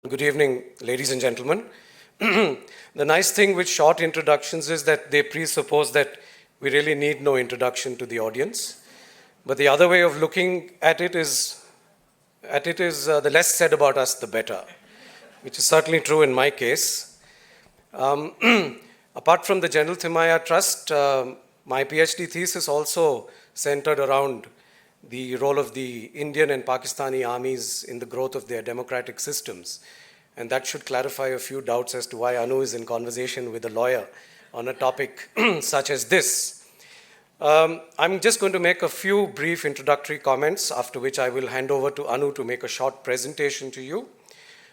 Good evening, ladies and gentlemen. The nice thing with short introductions is that they presuppose that we really need no introduction to the audience. But the other way of looking at it is the less said about us, the better, which is certainly true in my case. Apart from the General Thimaya Trust, my PhD thesis also centered around the role of the Indian and Pakistani armies in the growth of their democratic systems. And that should clarify a few doubts as to why Annu is in conversation with a lawyer on a topic such as this. I'm just going to make a few brief introductory comments, after which I will hand over to Annu to make a short presentation to you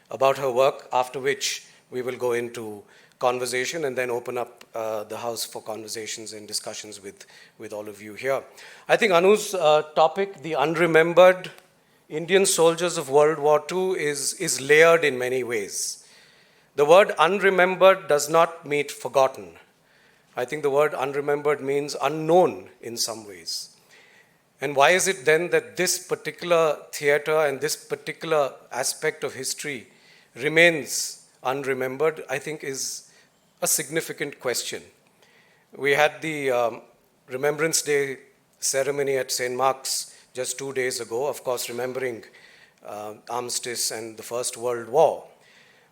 about her work, after which we will go into conversation and then open up the house for conversations and discussions with all of you here. I think Annu's topic, the unremembered Indian soldiers of World War II, is layered in many ways. The word unremembered does not mean forgotten. I think the word unremembered means unknown in some ways. And why is it then that this particular theater and this particular aspect of history remains unremembered, I think is a significant question. We had the Remembrance Day ceremony at St. Mark's just 2 days ago, of course remembering armistice and the First World War.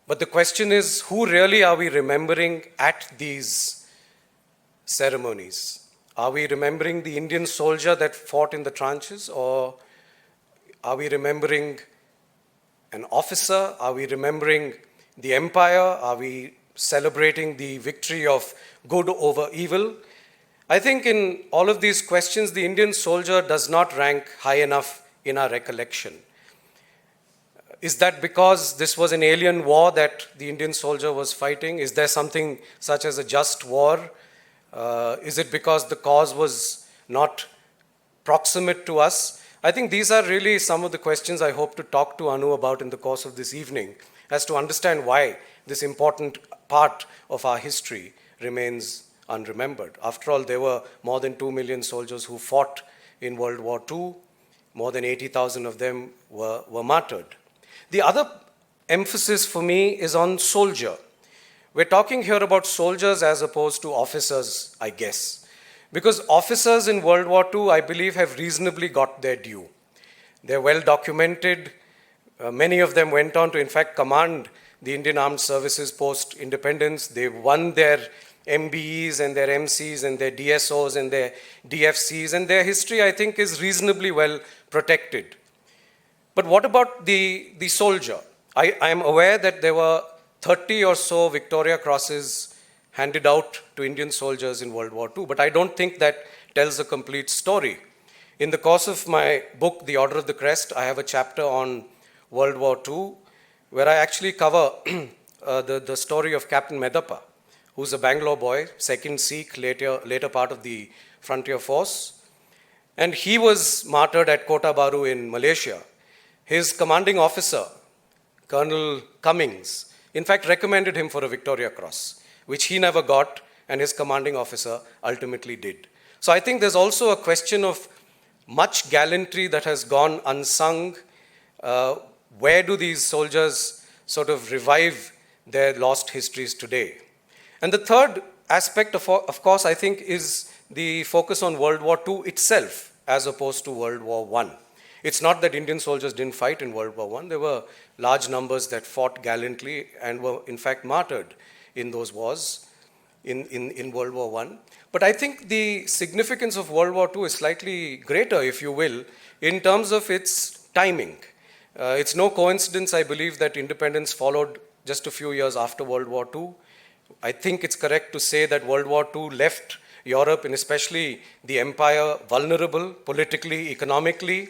But the question is, who really are we remembering at these ceremonies? Are we remembering the Indian soldier that fought in the trenches, or are we remembering an officer? Are we remembering the empire? Are we celebrating the victory of good over evil? I think in all of these questions, the Indian soldier does not rank high enough in our recollection. Is that because this was an alien war that the Indian soldier was fighting? Is there something such as a just war? Is it because the cause was not proximate to us? I think these are really some of the questions I hope to talk to Annu about in the course of this evening, as to understand why this important part of our history remains unremembered. After all, there were more than 2 million soldiers who fought in World War II. More than 80,000 of them were martyred. The other emphasis for me is on soldier. We're talking here about soldiers as opposed to officers, I guess. Because officers in World War II, I believe, have reasonably got their due. They're well documented. Many of them went on to, in fact, command the Indian Armed Services post-independence. They won their MBEs and their MCs and their DSOs and their DFCs, and their history, I think, is reasonably well protected. But what about the soldier? I am aware that there were 30 or so Victoria Crosses handed out to Indian soldiers in World War II, but I don't think that tells a complete story. In the course of my book, The Order of the Crest, I have a chapter on World War II, where I actually cover the story of Captain Medappa, who's a Bangalore boy, second Sikh, later part of the frontier force. And he was martyred at Kota Baru in Malaysia. His commanding officer, Colonel Cummings, in fact recommended him for a Victoria Cross, which he never got, and his commanding officer ultimately did. So I think there's also a question of much gallantry that has gone unsung. Where do these soldiers sort of revive their lost histories today? And the third aspect, of course, I think, is the focus on World War II itself as opposed to World War I. It's not that Indian soldiers didn't fight in World War I. There were large numbers that fought gallantly and were, in fact, martyred in those wars in World War I. But I think the significance of World War II is slightly greater, if you will, in terms of its timing. It's no coincidence, I believe, that independence followed just a few years after World War II. I think it's correct to say that World War II left Europe, and especially the empire, vulnerable politically, economically.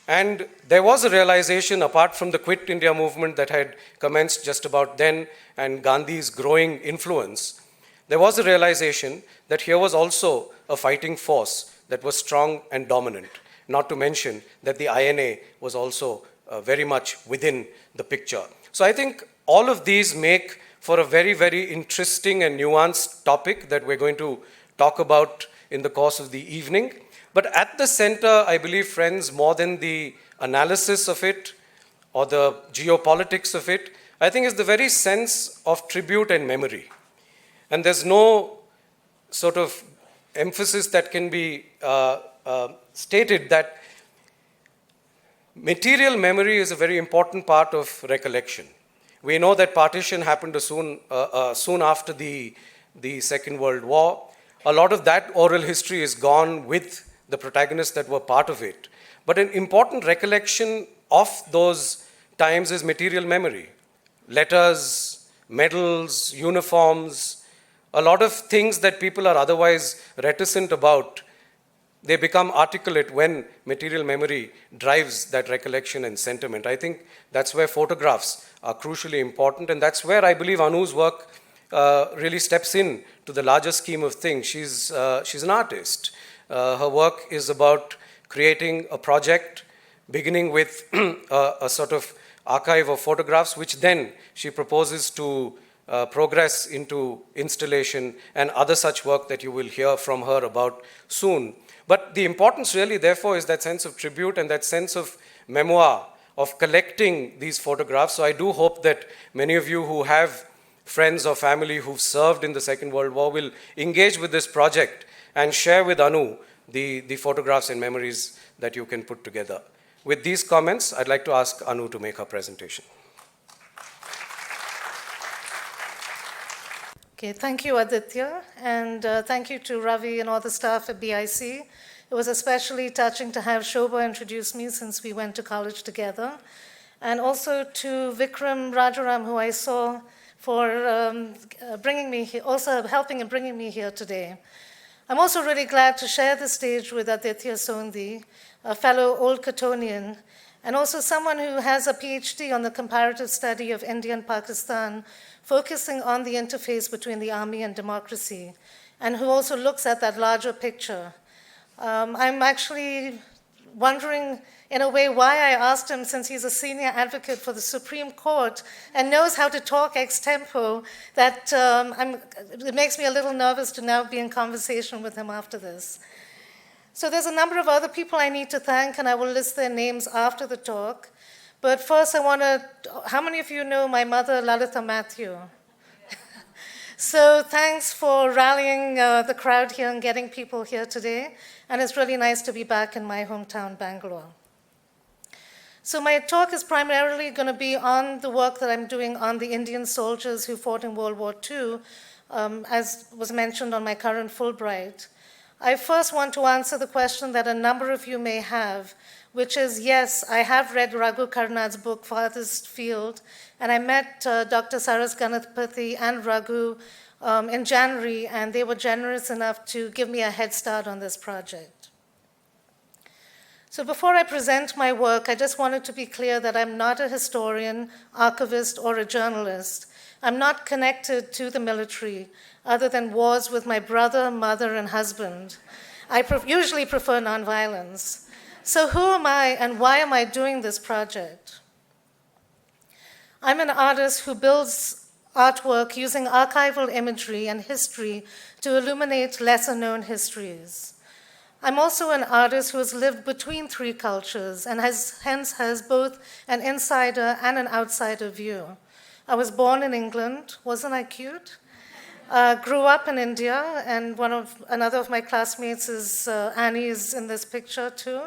And there was a realization, apart from the Quit India movement that had commenced just about then and Gandhi's growing influence, there was a realization that here was also a fighting force that was strong and dominant. Not to mention that the INA was also very much within the picture. So I think all of these make for a very, very interesting and nuanced topic that we're going to talk about in the course of the evening. But at the center, I believe, friends, more than the analysis of it or the geopolitics of it, I think is the very sense of tribute and memory. And there's no sort of emphasis that can be stated that material memory is a very important part of recollection. We know that partition happened soon after the Second World War. A lot of that oral history is gone with the protagonists that were part of it. But an important recollection of those times is material memory. Letters, medals, uniforms, a lot of things that people are otherwise reticent about, they become articulate when material memory drives that recollection and sentiment. I think that's where photographs are crucially important, and that's where I believe Annu's work really steps in to the larger scheme of things. She's an artist. Her work is about creating a project, beginning with a sort of archive of photographs, which then she proposes to progress into installation and other such work that you will hear from her about soon. But the importance really, therefore, is that sense of tribute and that sense of memoir, of collecting these photographs. So I do hope that many of you who have friends or family who've served in the Second World War will engage with this project and share with Annu the photographs and memories that you can put together. With these comments, I'd like to ask Annu to make her presentation. Okay, thank you, Aditya, and thank you to Ravi and all the staff at BIC. It was especially touching to have Shobha introduce me since we went to college together, and also to Vikram Rajaram, who I saw for bringing me here, also helping in bringing me here today. I'm also really glad to share the stage with Aditya Sondhi, a fellow old Cottonian, and also someone who has a PhD on the comparative study of India and Pakistan, focusing on the interface between the army and democracy, and who also looks at that larger picture. I'm actually wondering, in a way, why I asked him, since he's a senior advocate for the Supreme Court and knows how to talk ex-tempo, that it makes me a little nervous to now be in conversation with him after this. So there's a number of other people I need to thank, and I will list their names after the talk. But first, how many of you know my mother, Lalita Matthew? So thanks for rallying the crowd here and getting people here today. And it's really nice to be back in my hometown, Bangalore. So my talk is primarily going to be on the work that I'm doing on the Indian soldiers who fought in World War II, as was mentioned on my current Fulbright. I first want to answer the question that a number of you may have, which is, yes, I have read Raghu Karnad's book, Farthest Field, and I met Dr. Saras Ganapathy and Raghu in January, and they were generous enough to give me a head start on this project. So before I present my work, I just wanted to be clear that I'm not a historian, archivist, or a journalist. I'm not connected to the military, other than wars with my brother, mother, and husband. I usually prefer nonviolence. So who am I and why am I doing this project? I'm an artist who builds artwork using archival imagery and history to illuminate lesser-known histories. I'm also an artist who has lived between three cultures and hence has both an insider and an outsider view. I was born in England. Wasn't I cute? Grew up in India, and another of my classmates is Annie is in this picture too.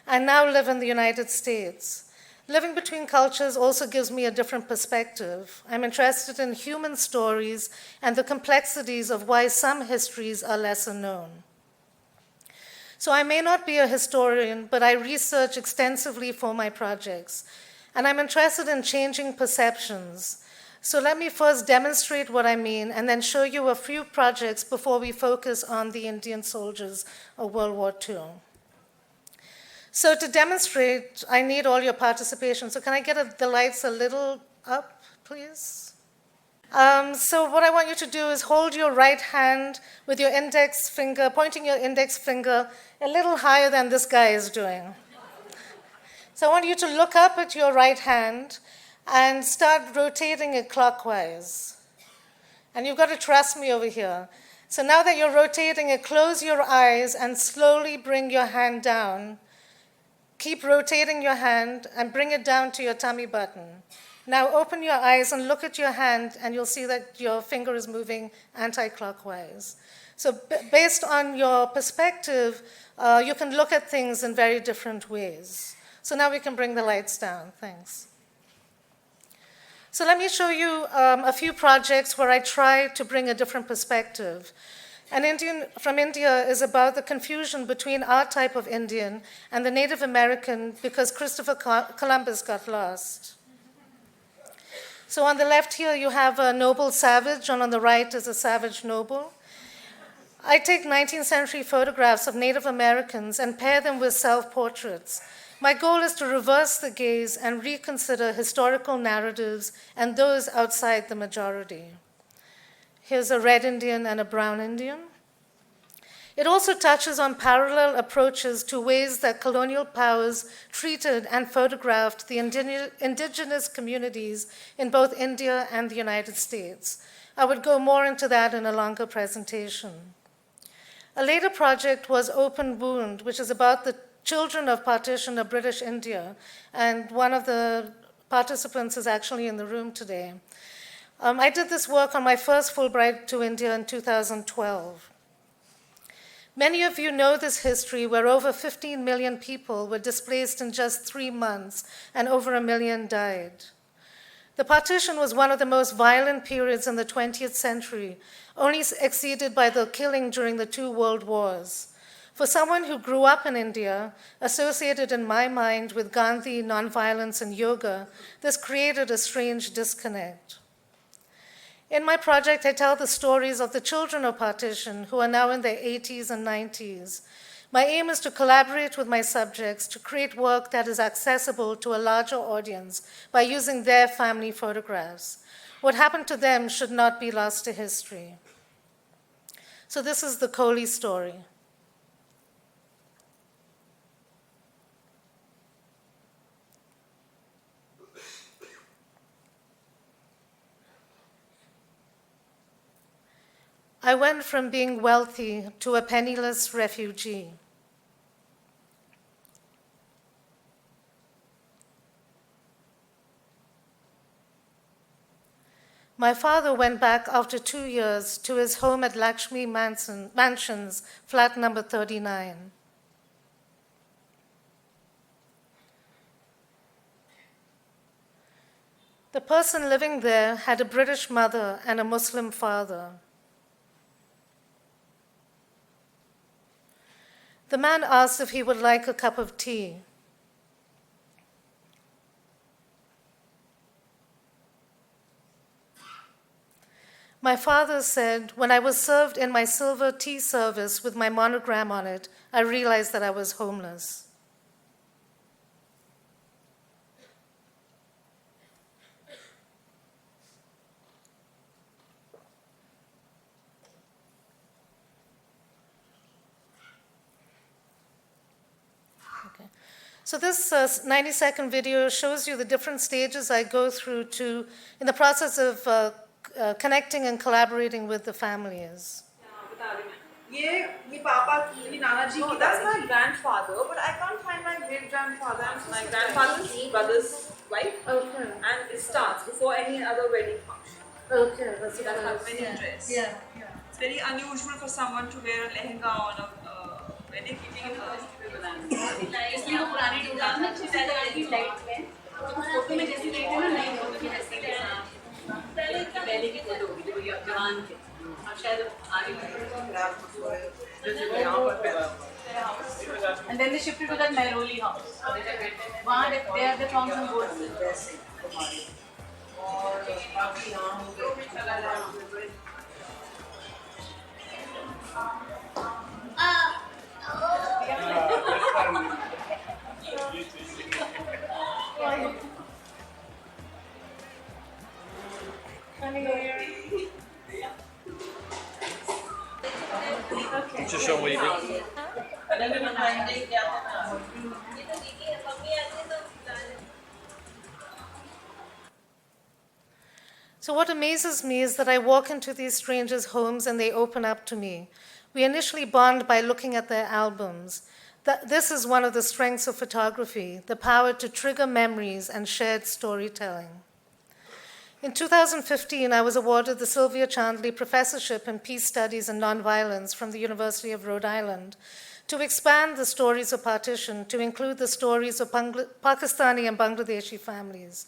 I now live in the United States. Living between cultures also gives me a different perspective. I'm interested in human stories and the complexities of why some histories are lesser known. So I may not be a historian, but I research extensively for my projects, and I'm interested in changing perceptions. So let me first demonstrate what I mean and then show you a few projects before we focus on the Indian soldiers of World War II. So to demonstrate, I need all your participation. So can I get the lights a little up, please? So what I want you to do is hold your right hand with your index finger, pointing your index finger a little higher than this guy is doing. So I want you to look up at your right hand and start rotating it clockwise. And you've got to trust me over here. So now that you're rotating it, close your eyes and slowly bring your hand down. Keep rotating your hand and bring it down to your tummy button. Now open your eyes and look at your hand, and you'll see that your finger is moving anti-clockwise. So based on your perspective, you can look at things in very different ways. So now we can bring the lights down. Thanks. So let me show you a few projects where I try to bring a different perspective. An Indian from India is about the confusion between our type of Indian and the Native American because Christopher Columbus got lost. So on the left here you have a noble savage, and on the right is a savage noble. I take 19th century photographs of Native Americans and pair them with self-portraits. My goal is to reverse the gaze and reconsider historical narratives and those outside the majority. Here's a red Indian and a brown Indian. It also touches on parallel approaches to ways that colonial powers treated and photographed the indigenous communities in both India and the United States. I would go more into that in a longer presentation. A later project was Open Wound, which is about the children of partition of British India, and one of the participants is actually in the room today. I did this work on my first Fulbright to India in 2012. Many of you know this history where over 15 million people were displaced in just 3 months and over 1 million died. The partition was one of the most violent periods in the 20th century, only exceeded by the killing during the 2 world wars. For someone who grew up in India, associated in my mind with Gandhi, nonviolence, and yoga, this created a strange disconnect. In my project, I tell the stories of the children of partition who are now in their 80s and 90s. My aim is to collaborate with my subjects to create work that is accessible to a larger audience by using their family photographs. What happened to them should not be lost to history. So this is the Kohli story. I went from being wealthy to a penniless refugee. My father went back after 2 years to his home at Lakshmi Mansions, flat number 39. The person living there had a British mother and a Muslim father. The man asked if he would like a cup of tea. My father said, when I was served in my silver tea service with my monogram on it, I realized that I was homeless. So this 90-second video shows you the different stages I go through in the process of connecting and collaborating with the families. No, that's my grandfather, but I can't find my great-grandfather. My grandfather's brother's wife. Okay. And it starts before any other wedding function. Okay, that's So that's how wedding dress. Yeah. It's very unusual for someone to wear a lehenga on a wedding. इसलिए वो पुराने दुकान में की light में photo में जैसी light है ना नई फोटो की जैसी पहले की फोटो होगी जो जवान के और शायद आगे and then they shifted to that Mehrauli house. वहाँ they have the thongs and boards. Just show what you do. So what amazes me is that I walk into these strangers' homes and they open up to me. We initially bond by looking at their albums. This is one of the strengths of photography, the power to trigger memories and shared storytelling. In 2015, I was awarded the Sylvia Chandley Professorship in Peace Studies and Nonviolence from the University of Rhode Island to expand the stories of partition to include the stories of Pakistani and Bangladeshi families.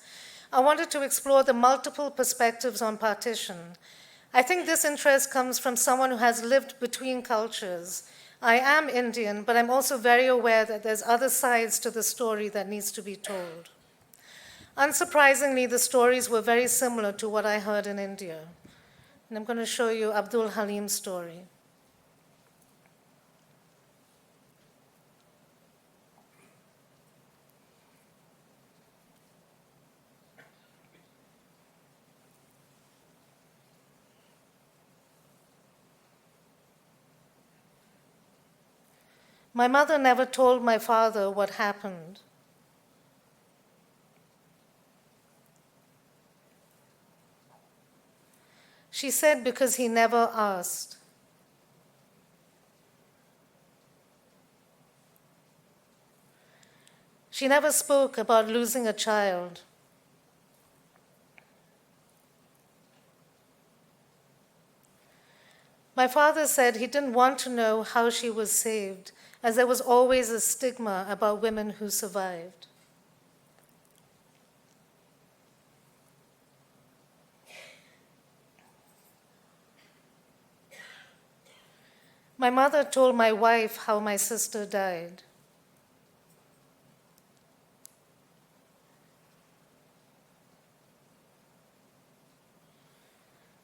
I wanted to explore the multiple perspectives on partition. I think this interest comes from someone who has lived between cultures. I am Indian, but I'm also very aware that there's other sides to the story that needs to be told. Unsurprisingly, the stories were very similar to what I heard in India. And I'm going to show you Abdul Halim's story. My mother never told my father what happened. She said because he never asked. She never spoke about losing a child. My father said he didn't want to know how she was saved, as there was always a stigma about women who survived. My mother told my wife how my sister died.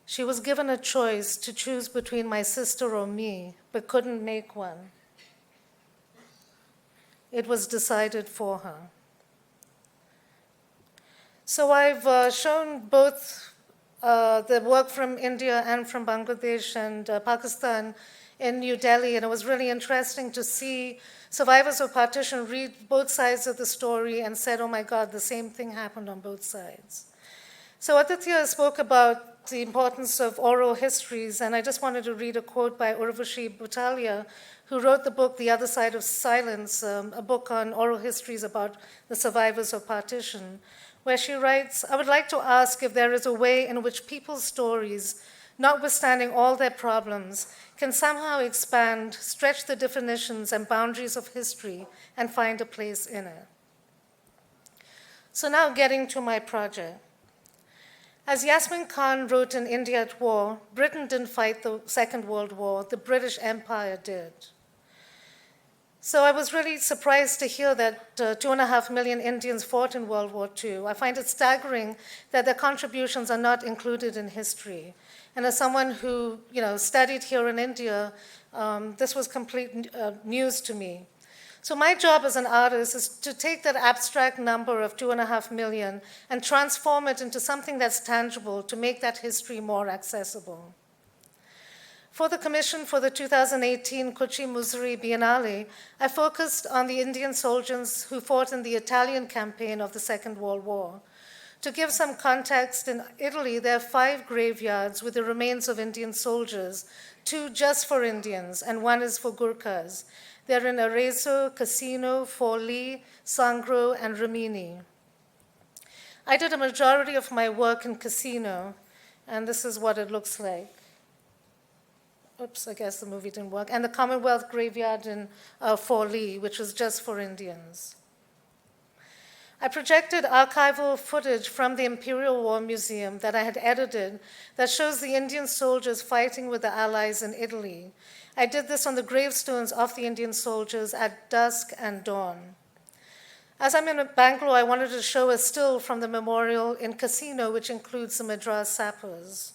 She was given a choice to choose between my sister or me, but couldn't make one. It was decided for her. So I've shown both the work from India and from Bangladesh and Pakistan in New Delhi, and it was really interesting to see survivors of partition read both sides of the story and said, oh my God, the same thing happened on both sides. So Aditya spoke about the importance of oral histories, and I just wanted to read a quote by Urvashi Butalia, who wrote the book The Other Side of Silence, a book on oral histories about the survivors of partition, where she writes, I would like to ask if there is a way in which people's stories, notwithstanding all their problems, can somehow expand, stretch the definitions and boundaries of history, and find a place in it. So now getting to my project. As Yasmin Khan wrote in India at War, Britain didn't fight the Second World War, the British Empire did. So I was really surprised to hear that 2.5 million Indians fought in World War II. I find it staggering that their contributions are not included in history. And as someone who studied here in India, this was complete news to me. So my job as an artist is to take that abstract number of 2.5 million and transform it into something that's tangible to make that history more accessible. For the commission for the 2018 Kochi-Muziris Biennale, I focused on the Indian soldiers who fought in the Italian campaign of the Second World War. To give some context, in Italy, there are 5 graveyards with the remains of Indian soldiers, 2 just for Indians, and 1 is for Gurkhas. They're in Arezzo, Cassino, Forlì, Sangro, and Rimini. I did a majority of my work in Cassino, and this is what it looks like. Oops, I guess the movie didn't work. And the Commonwealth Graveyard in Forlì, which was just for Indians. I projected archival footage from the Imperial War Museum that I had edited that shows the Indian soldiers fighting with the Allies in Italy. I did this on the gravestones of the Indian soldiers at dusk and dawn. As I'm in Bangalore, I wanted to show a still from the memorial in Cassino, which includes the Madras sappers.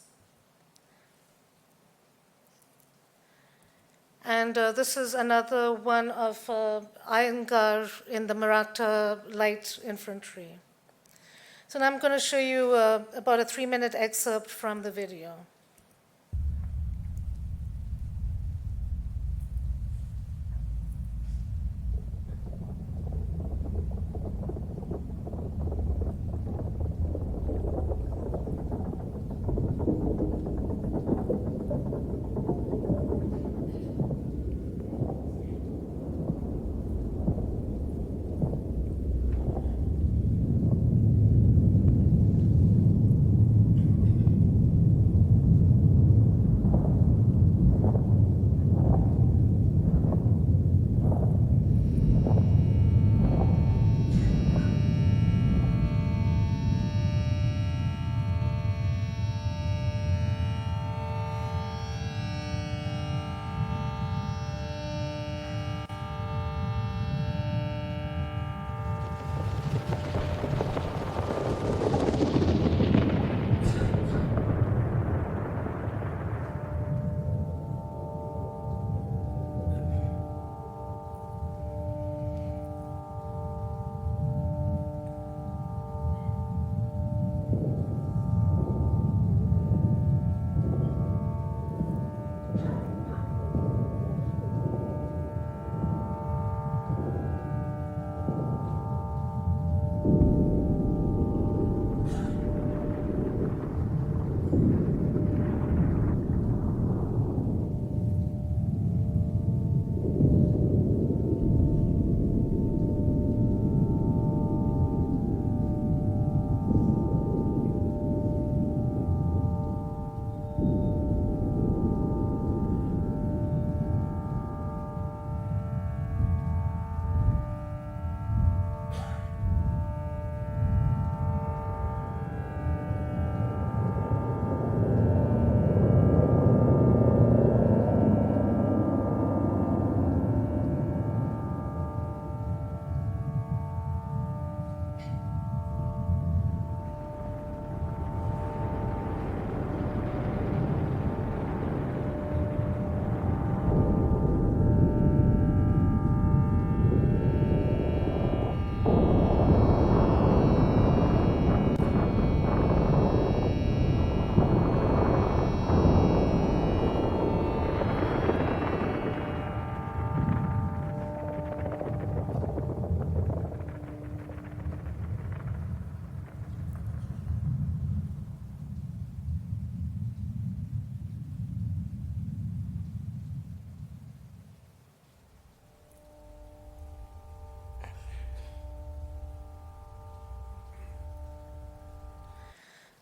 And this is another one of Iyengar in the Maratha light infantry. So now I'm going to show you about a 3-minute excerpt from the video.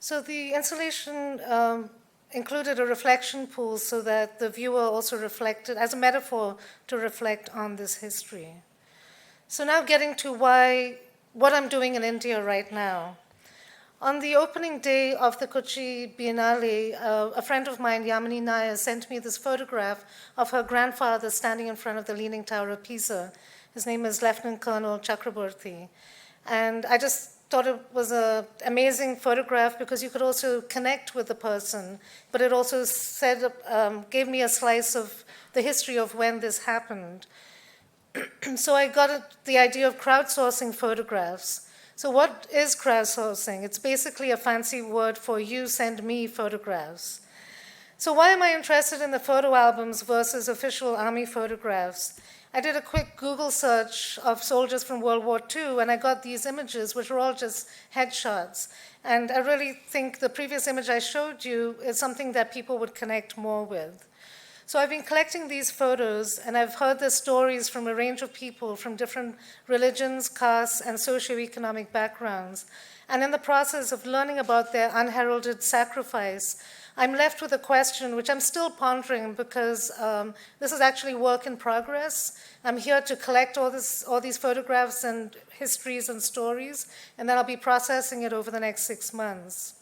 So the installation included a reflection pool so that the viewer also reflected, as a metaphor, to reflect on this history. So now getting to what I'm doing in India right now. On the opening day of the Kochi Biennale, a friend of mine, Yamini Nair, sent me this photograph of her grandfather standing in front of the Leaning Tower of Pisa. His name is Lieutenant Colonel Chakraborty. And I just thought it was an amazing photograph because you could also connect with the person, but it also gave me a slice of the history of when this happened. So I got the idea of crowdsourcing photographs. So what is crowdsourcing? It's basically a fancy word for you send me photographs. So why am I interested in the photo albums versus official army photographs? I did a quick Google search of soldiers from World War II, and I got these images, which were all just headshots. And I really think the previous image I showed you is something that people would connect more with. So I've been collecting these photos, and I've heard the stories from a range of people from different religions, castes, and socioeconomic backgrounds. And in the process of learning about their unheralded sacrifice, I'm left with a question which I'm still pondering because this is actually work in progress. I'm here to collect all these photographs and histories and stories, and then I'll be processing it over the next 6 months.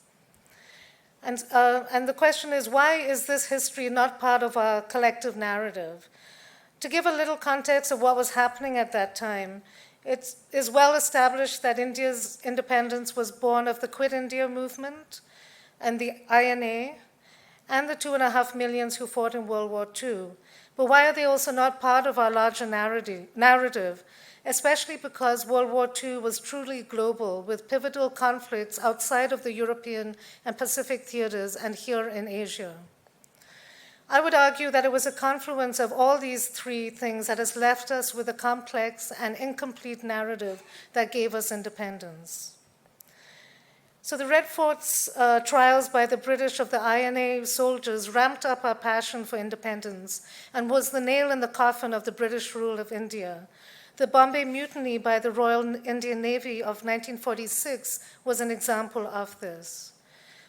And the question is, why is this history not part of our collective narrative? To give a little context of what was happening at that time, it is well established that India's independence was born of the Quit India movement and the INA and the 2.5 million who fought in World War II. But why are they also not part of our larger narrative? Especially because World War II was truly global, with pivotal conflicts outside of the European and Pacific theaters and here in Asia. I would argue that it was a confluence of all these three things that has left us with a complex and incomplete narrative that gave us independence. So the Red Fort's trials by the British of the INA soldiers ramped up our passion for independence and was the nail in the coffin of the British rule of India. The Bombay Mutiny by the Royal Indian Navy of 1946 was an example of this.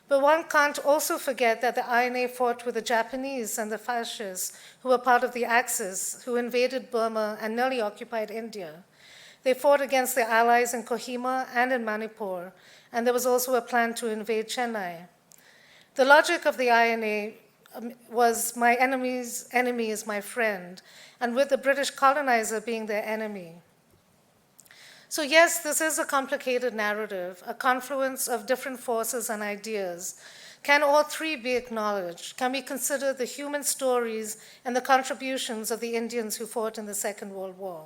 But one can't also forget that the INA fought with the Japanese and the fascists, who were part of the Axis, who invaded Burma and nearly occupied India. They fought against their allies in Kohima and in Manipur, and there was also a plan to invade Chennai. The logic of the INA was my enemy's enemy is my friend, and with the British colonizer being their enemy. So yes, this is a complicated narrative, a confluence of different forces and ideas. Can all three be acknowledged? Can we consider the human stories and the contributions of the Indians who fought in the Second World War?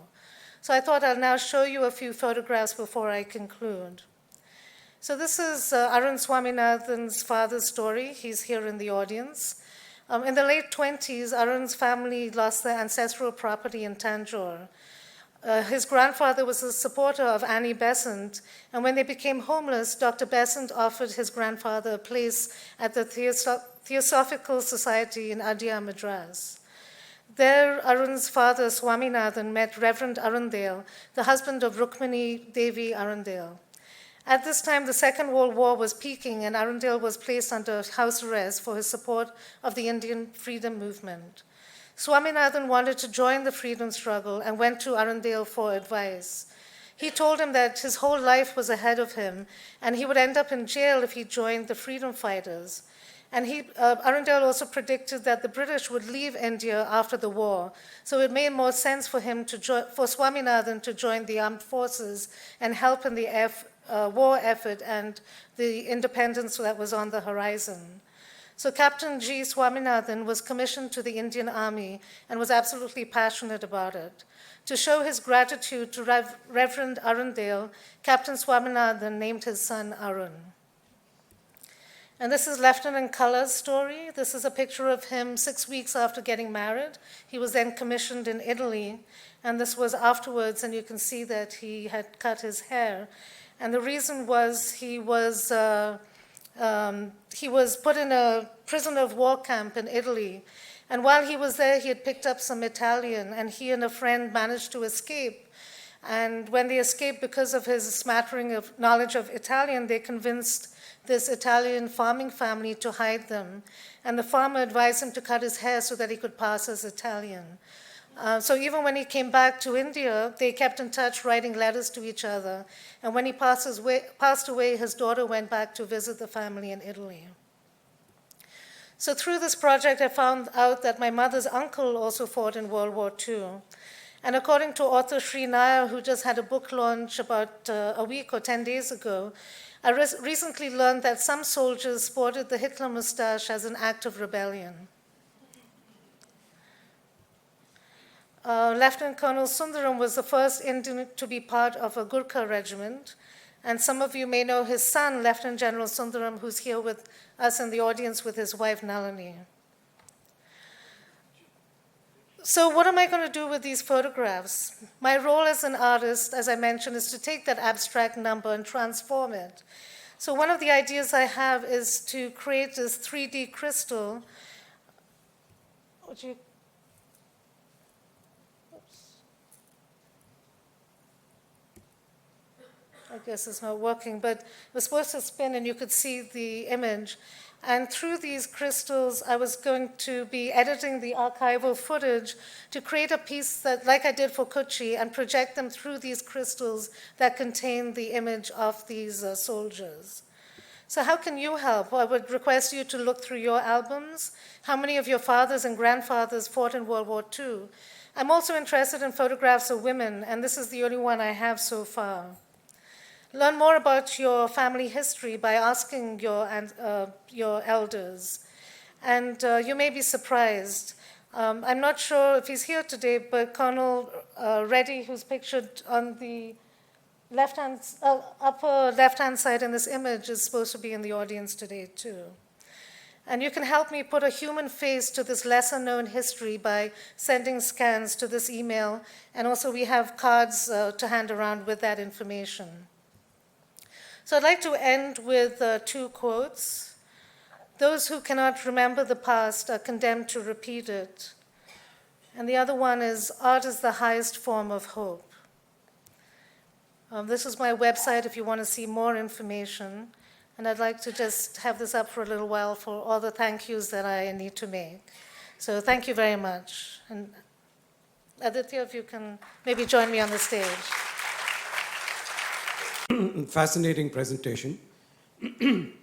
So I thought I'll now show you a few photographs before I conclude. So this is Arun Swaminathan's father's story. He's here in the audience. In the late 20s, Arun's family lost their ancestral property in Tanjore. His grandfather was a supporter of Annie Besant, and when they became homeless, Dr. Besant offered his grandfather a place at the Theosophical Society in Adyar, Madras. There, Arun's father, Swaminathan, met Reverend Arundale, the husband of Rukmini Devi Arundale. At this time, the Second World War was peaking, and Arundale was placed under house arrest for his support of the Indian freedom movement. Swaminathan wanted to join the freedom struggle and went to Arundale for advice. He told him that his whole life was ahead of him, and he would end up in jail if he joined the freedom fighters. And Arundale also predicted that the British would leave India after the war, so it made more sense for Swaminathan to join the armed forces and help in the war effort and the independence that was on the horizon. So Captain G. Swaminathan was commissioned to the Indian Army and was absolutely passionate about it. To show his gratitude to Reverend Arundale, Captain Swaminathan named his son Arun. And this is Lieutenant Color's story. This is a picture of him 6 weeks after getting married. He was then commissioned in Italy, and this was afterwards, and you can see that he had cut his hair. And the reason was he was put in a prisoner of war camp in Italy. And while he was there, he had picked up some Italian, and he and a friend managed to escape. And when they escaped, because of his smattering of knowledge of Italian, they convinced this Italian farming family to hide them. And the farmer advised him to cut his hair so that he could pass as Italian. So even when he came back to India, they kept in touch, writing letters to each other. And when he passed away, his daughter went back to visit the family in Italy. So through this project, I found out that my mother's uncle also fought in World War II. And according to author Sri Nair, who just had a book launch about a week or 10 days ago, I recently learned that some soldiers sported the Hitler moustache as an act of rebellion. Lieutenant Colonel Sundaram was the first Indian to be part of a Gurkha regiment, and some of you may know his son, Lieutenant General Sundaram, who's here with us in the audience with his wife, Nalini. So what am I going to do with these photographs? My role as an artist, as I mentioned, is to take that abstract number and transform it. So one of the ideas I have is to create this 3D crystal. I guess it's not working, but it was supposed to spin and you could see the image. And through these crystals, I was going to be editing the archival footage to create a piece that, like I did for Kochi, and project them through these crystals that contain the image of these soldiers. So how can you help? I would request you to look through your albums. How many of your fathers and grandfathers fought in World War II? I'm also interested in photographs of women, and this is the only one I have so far. Learn more about your family history by asking your elders. And you may be surprised. I'm not sure if he's here today, but Colonel Reddy, who's pictured on the upper left-hand side in this image, is supposed to be in the audience today, too. And you can help me put a human face to this lesser-known history by sending scans to this email. And also we have cards to hand around with that information. So I'd like to end with two quotes. Those who cannot remember the past are condemned to repeat it. And the other one is, art is the highest form of hope. This is my website if you want to see more information. And I'd like to just have this up for a little while for all the thank yous that I need to make. So thank you very much. And Aditya, if you can maybe join me on the stage. Fascinating presentation. And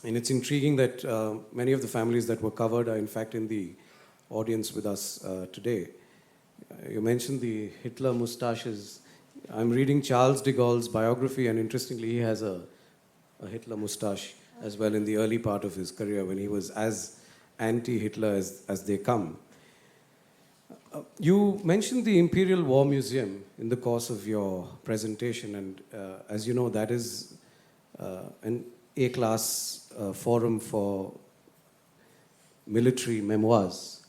it's intriguing that many of the families that were covered are in fact in the audience with us today. You mentioned the Hitler moustaches. I'm reading Charles de Gaulle's biography, and interestingly, he has a Hitler moustache as well in the early part of his career when he was as anti-Hitler as they come. You mentioned the Imperial War Museum in the course of your presentation, and as you know, that is an A-class forum for military memoirs,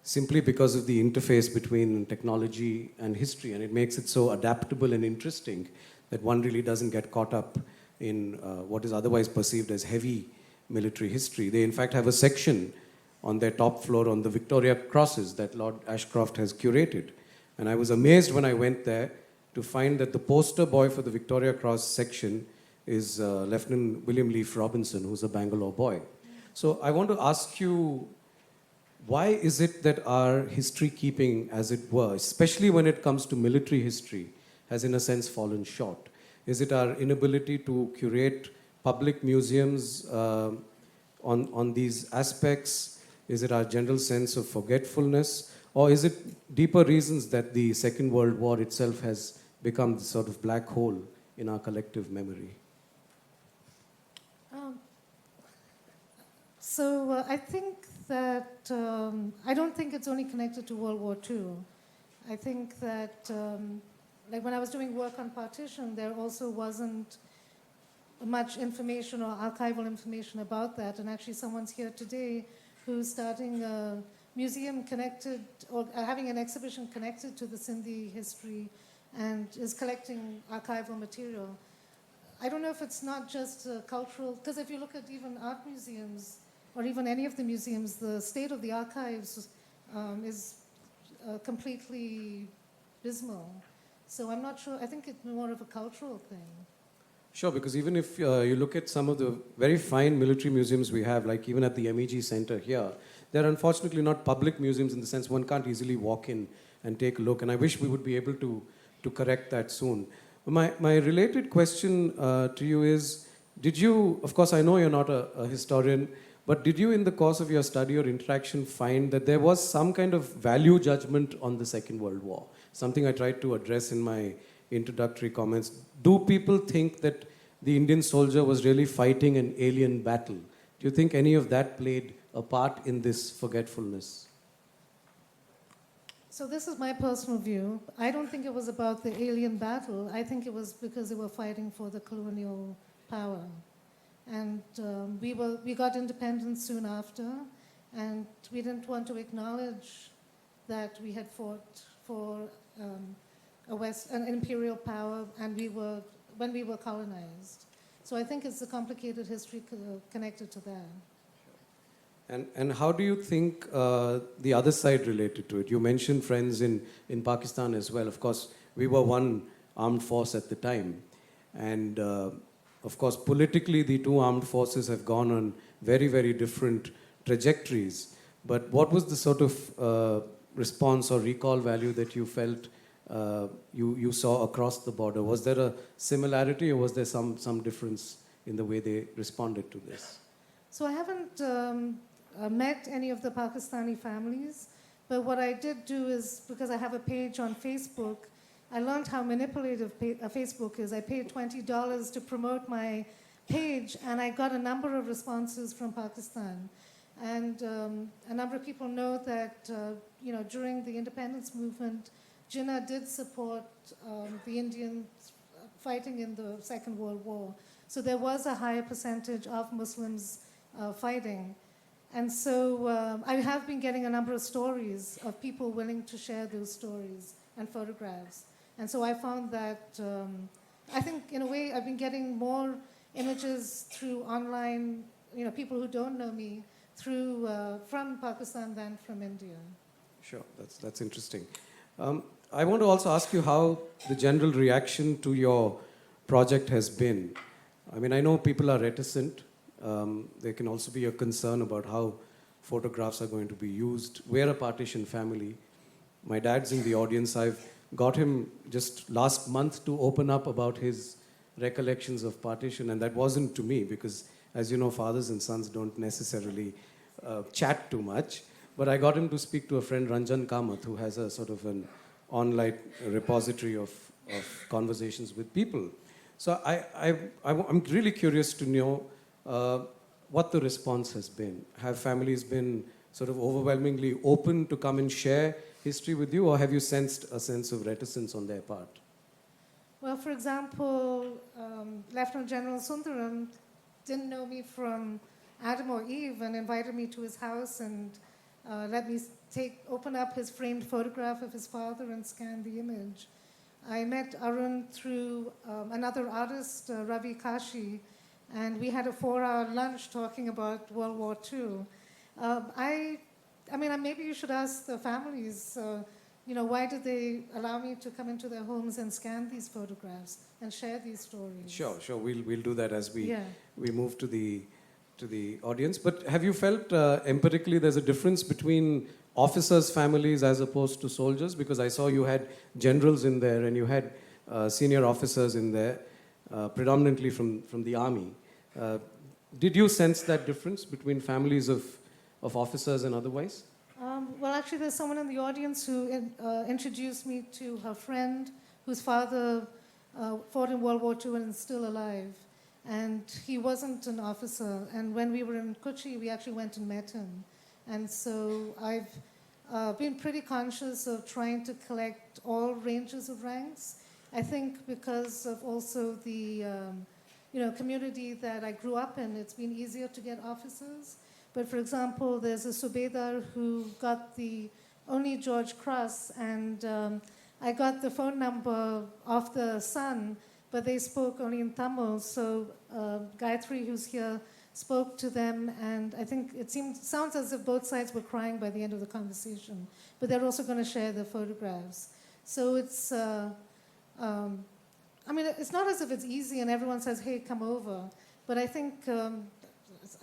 simply because of the interface between technology and history, and it makes it so adaptable and interesting that one really doesn't get caught up in what is otherwise perceived as heavy military history. They in fact have a section on their top floor on the Victoria Crosses that Lord Ashcroft has curated. And I was amazed when I went there to find that the poster boy for the Victoria Cross section is Lieutenant William Leaf Robinson, who's a Bangalore boy. So I want to ask you, why is it that our history keeping, as it were, especially when it comes to military history, has in a sense fallen short? Is it our inability to curate public museums on these aspects? Is it our general sense of forgetfulness? Or is it deeper reasons that the Second World War itself has become the sort of black hole in our collective memory? I think that, I don't think it's only connected to World War II. I think that, like when I was doing work on Partition, there also wasn't much information or archival information about that. And actually someone's here today who's starting a museum connected, or having an exhibition connected to the Sindhi history and is collecting archival material. I don't know if it's not just cultural, because if you look at even art museums, or even any of the museums, the state of the archives is completely dismal. So I'm not sure, I think it's more of a cultural thing. Sure, because even if you look at some of the very fine military museums we have, like even at the MEG Center here, they're unfortunately not public museums in the sense one can't easily walk in and take a look. And I wish we would be able to correct that soon. My related question to you is, did you, of course I know you're not a historian, but did you in the course of your study or interaction find that there was some kind of value judgment on the Second World War? Something I tried to address in my introductory comments. Do people think that the Indian soldier was really fighting an alien battle? Do you think any of that played a part in this forgetfulness? So this is my personal view. I don't think it was about the alien battle. I think it was because they were fighting for the colonial power. And we got independence soon after, and we didn't want to acknowledge that we had fought for an imperial power, and when we were colonized. So I think it's a complicated history connected to that. And how do you think the other side related to it? You mentioned friends in Pakistan as well. Of course, we were one armed force at the time. And of course, politically, the two armed forces have gone on very, very different trajectories. But what was the sort of response or recall value that you felt you saw across the border? Was there a similarity, or was there some difference in the way they responded to this? So I haven't met any of the Pakistani families, but what I did do is, because I have a page on Facebook, I learned how manipulative Facebook is. I paid $20 to promote my page, and I got a number of responses from Pakistan. And a number of people know that during the independence movement, Jinnah did support the Indians fighting in the Second World War. So there was a higher percentage of Muslims fighting. And so I have been getting a number of stories of people willing to share those stories and photographs. And so I found that, I think in a way I've been getting more images through online, people who don't know me, from Pakistan than from India. Sure, that's interesting. I want to also ask you how the general reaction to your project has been. I mean, I know people are reticent. There can also be a concern about how photographs are going to be used. We're a partition family. My dad's in the audience. I've got him just last month to open up about his recollections of partition, and that wasn't to me because, as you know, fathers and sons don't necessarily chat too much. But I got him to speak to a friend, Ranjan Kamath, who has a sort of an online repository of conversations with people. So I'm really curious to know what the response has been. Have families been sort of overwhelmingly open to come and share history with you, or have you sensed a sense of reticence on their part? Well, for example, Lieutenant General Sundaram didn't know me from Adam or Eve and invited me to his house and let me open up his framed photograph of his father and scan the image. I met Arun through another artist, Ravi Kashi, and we had a 4-hour lunch talking about World War II. I mean, maybe you should ask the families, why did they allow me to come into their homes and scan these photographs and share these stories? Sure. We'll do that as we move to the audience. But have you felt empirically there's a difference between officers' families as opposed to soldiers? Because I saw you had generals in there and you had senior officers in there, predominantly from the army. Did you sense that difference between families of officers and otherwise? Well, actually, there's someone in the audience who introduced me to her friend whose father fought in World War II and is still alive. And he wasn't an officer. And when we were in Kochi, we actually went and met him. And so I've been pretty conscious of trying to collect all ranges of ranks. I think because of also the community that I grew up in, it's been easier to get officers. But for example, there's a Subedar who got the only George Cross, and I got the phone number of the son, but they spoke only in Tamil. So Gayatri, who's here, spoke to them, and I think sounds as if both sides were crying by the end of the conversation. But they're also going to share the photographs. So it's I mean, it's not as if it's easy and everyone says, hey, come over. But I think,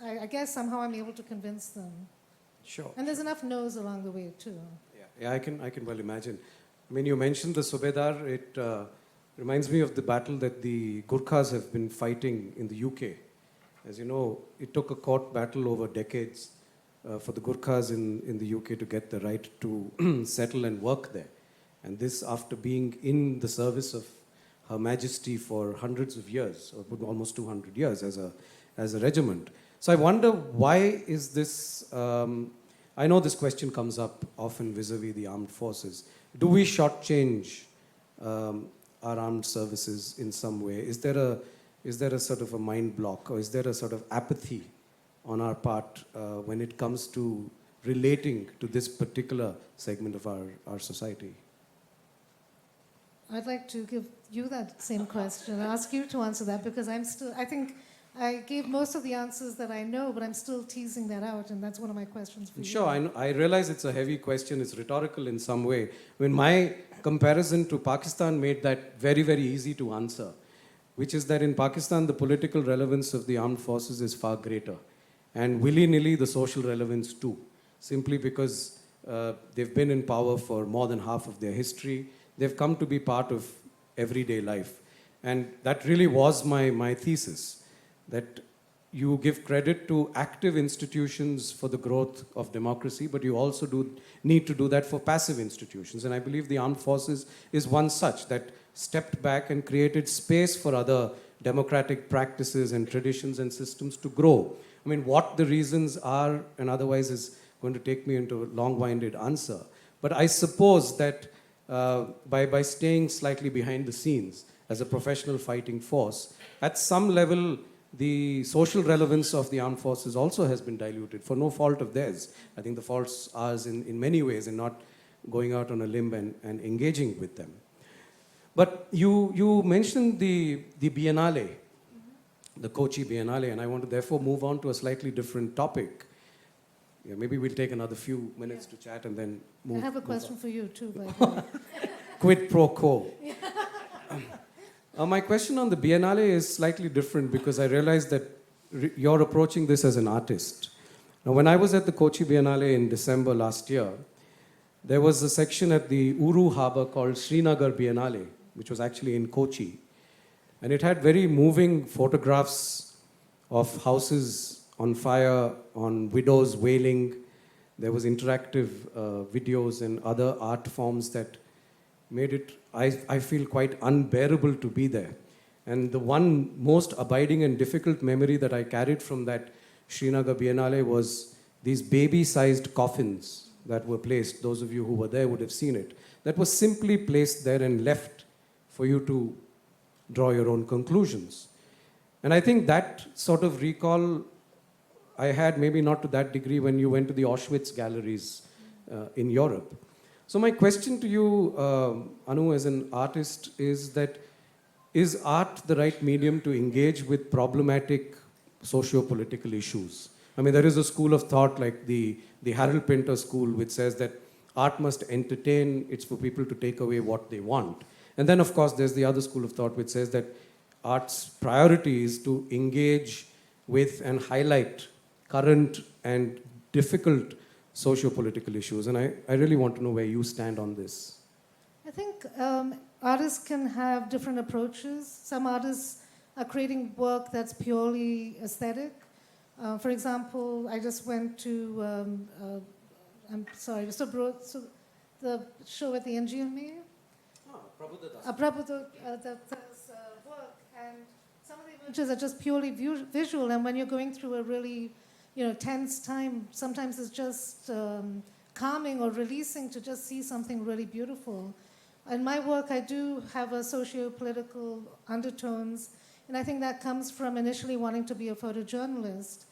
I guess somehow I'm able to convince them. Sure. And there's enough no's along the way, too. Yeah, I can well imagine. I mean, you mentioned the Subedar. It reminds me of the battle that the Gurkhas have been fighting in the UK. As you know, it took a court battle over decades for the Gurkhas in the UK to get the right to settle and work there. And this after being in the service of Her Majesty for hundreds of years, or almost 200 years as a regiment. So I wonder, why is this, I know this question comes up often vis-a-vis the armed forces. Do we shortchange our armed services in some way? Is there a sort of a mind block, or is there a sort of apathy on our part when it comes to relating to this particular segment of our society? I'd like to give you that same question and ask you to answer that, because I think I gave most of the answers that I know, but I'm still teasing that out, and that's one of my questions for you. Sure, I realize it's a heavy question, it's rhetorical in some way. When my comparison to Pakistan made that very, very easy to answer, which is that in Pakistan, the political relevance of the armed forces is far greater. And willy-nilly, the social relevance too, simply because they've been in power for more than half of their history. They've come to be part of everyday life. And that really was my thesis, that you give credit to active institutions for the growth of democracy, but you also need to do that for passive institutions. And I believe the armed forces is one such that stepped back and created space for other democratic practices and traditions and systems to grow. I mean, what the reasons are, and otherwise is going to take me into a long-winded answer. But I suppose that by staying slightly behind the scenes as a professional fighting force, at some level, the social relevance of the armed forces also has been diluted for no fault of theirs. I think the fault's ours in many ways in not going out on a limb and engaging with them. But you mentioned the Biennale, the Kochi Biennale, and I want to therefore move on to a slightly different topic. Yeah, maybe we'll take another few minutes to chat and then move. I have a question for you too, by the way. Quid pro quo. My question on the Biennale is slightly different because I realized that you're approaching this as an artist. Now, when I was at the Kochi Biennale in December last year, there was a section at the Uru Harbour called Srinagar Biennale, which was actually in Kochi. And it had very moving photographs of houses on fire, on widows wailing. There was interactive videos and other art forms that made it, I feel, quite unbearable to be there. And the one most abiding and difficult memory that I carried from that Srinagar Biennale was these baby-sized coffins that were placed. Those of you who were there would have seen it. That was simply placed there and left for you to draw your own conclusions. And I think that sort of recall I had, maybe not to that degree, when you went to the Auschwitz galleries in Europe. So my question to you, Annu, as an artist, is that is art the right medium to engage with problematic socio-political issues? I mean, there is a school of thought like the Harold Pinter school, which says that art must entertain, it's for people to take away what they want. And then, of course, there's the other school of thought which says that art's priority is to engage with and highlight current and difficult socio-political issues. And I really want to know where you stand on this. I think artists can have different approaches. Some artists are creating work that's purely aesthetic. For example, I just went to, I'm sorry, the show at the NGMA. Prabhuda Datta's work, and some of the images are just purely visual, and when you're going through a really tense time, sometimes it's just calming or releasing to just see something really beautiful. In my work, I do have a socio-political undertones, and I think that comes from initially wanting to be a photojournalist.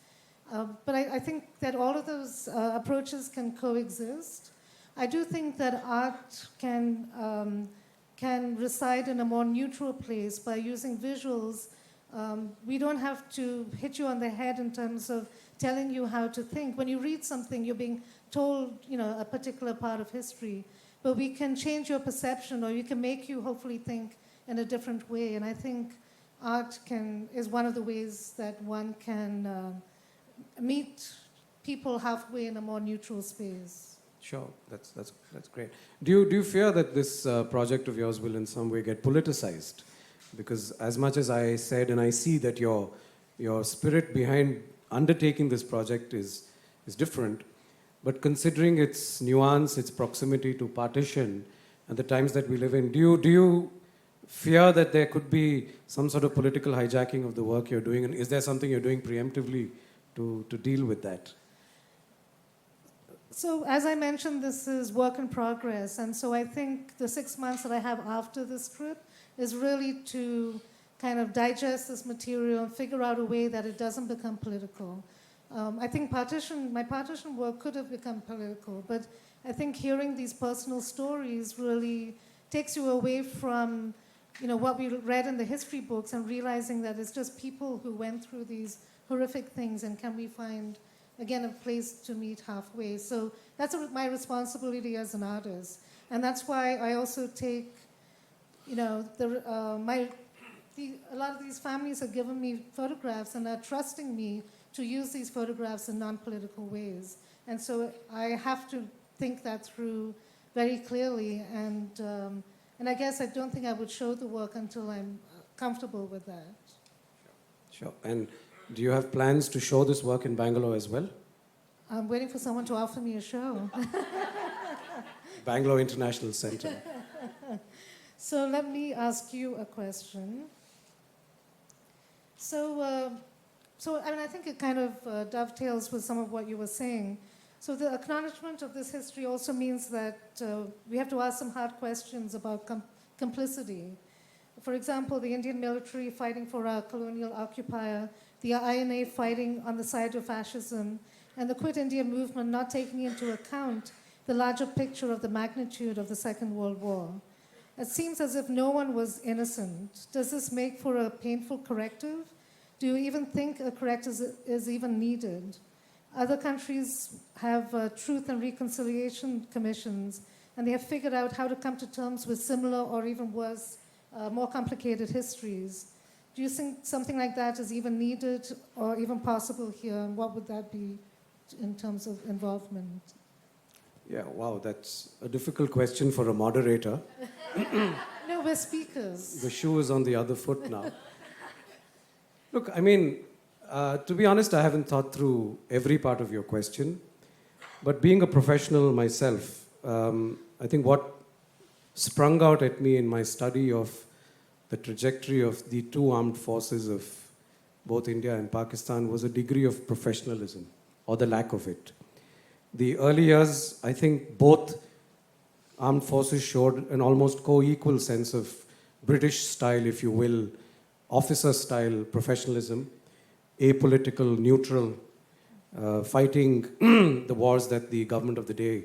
But I think that all of those approaches can coexist. I do think that art can reside in a more neutral place by using visuals. We don't have to hit you on the head in terms of telling you how to think. When you read something, you're being told, a particular part of history. But we can change your perception, or we can make you hopefully think in a different way. And I think art is one of the ways that one can meet people halfway in a more neutral space. Sure, that's great. Do you fear that this project of yours will in some way get politicized? Because as much as I said, and I see that your spirit behind undertaking this project is different, but considering its nuance, its proximity to partition, and the times that we live in, do you fear that there could be some sort of political hijacking of the work you're doing, and is there something you're doing preemptively to deal with that? So as I mentioned, this is work in progress, and so I think the 6 months that I have after this trip is really to kind of digest this material and figure out a way that it doesn't become political. I think my partition work could have become political, but I think hearing these personal stories really takes you away from, what we read in the history books and realizing that it's just people who went through these horrific things, and can we find, again, a place to meet halfway. So that's my responsibility as an artist. And that's why I also take, a lot of these families have given me photographs and are trusting me to use these photographs in non-political ways. And so I have to think that through very clearly. And I guess I don't think I would show the work until I'm comfortable with that. Sure. And do you have plans to show this work in Bangalore as well? I'm waiting for someone to offer me a show. Bangalore International Center. So let me ask you a question. I think it kind of dovetails with some of what you were saying. So the acknowledgement of this history also means that we have to ask some hard questions about complicity. For example, the Indian military fighting for our colonial occupier, the INA fighting on the side of fascism, and the Quit India movement not taking into account the larger picture of the magnitude of the Second World War. It seems as if no one was innocent. Does this make for a painful corrective? Do you even think a corrective is even needed? Other countries have truth and reconciliation commissions, and they have figured out how to come to terms with similar or even worse, more complicated histories. Do you think something like that is even needed or even possible here? And what would that be in terms of involvement? Yeah, wow, that's a difficult question for a moderator. No, we're speakers. The shoe is on the other foot now. Look, I mean, to be honest, I haven't thought through every part of your question. But being a professional myself, I think what sprung out at me in my study of the trajectory of the two armed forces of both India and Pakistan was a degree of professionalism, or the lack of it. The early years, I think both armed forces showed an almost co-equal sense of British style, if you will, officer style professionalism, apolitical, neutral, fighting the wars that the government of the day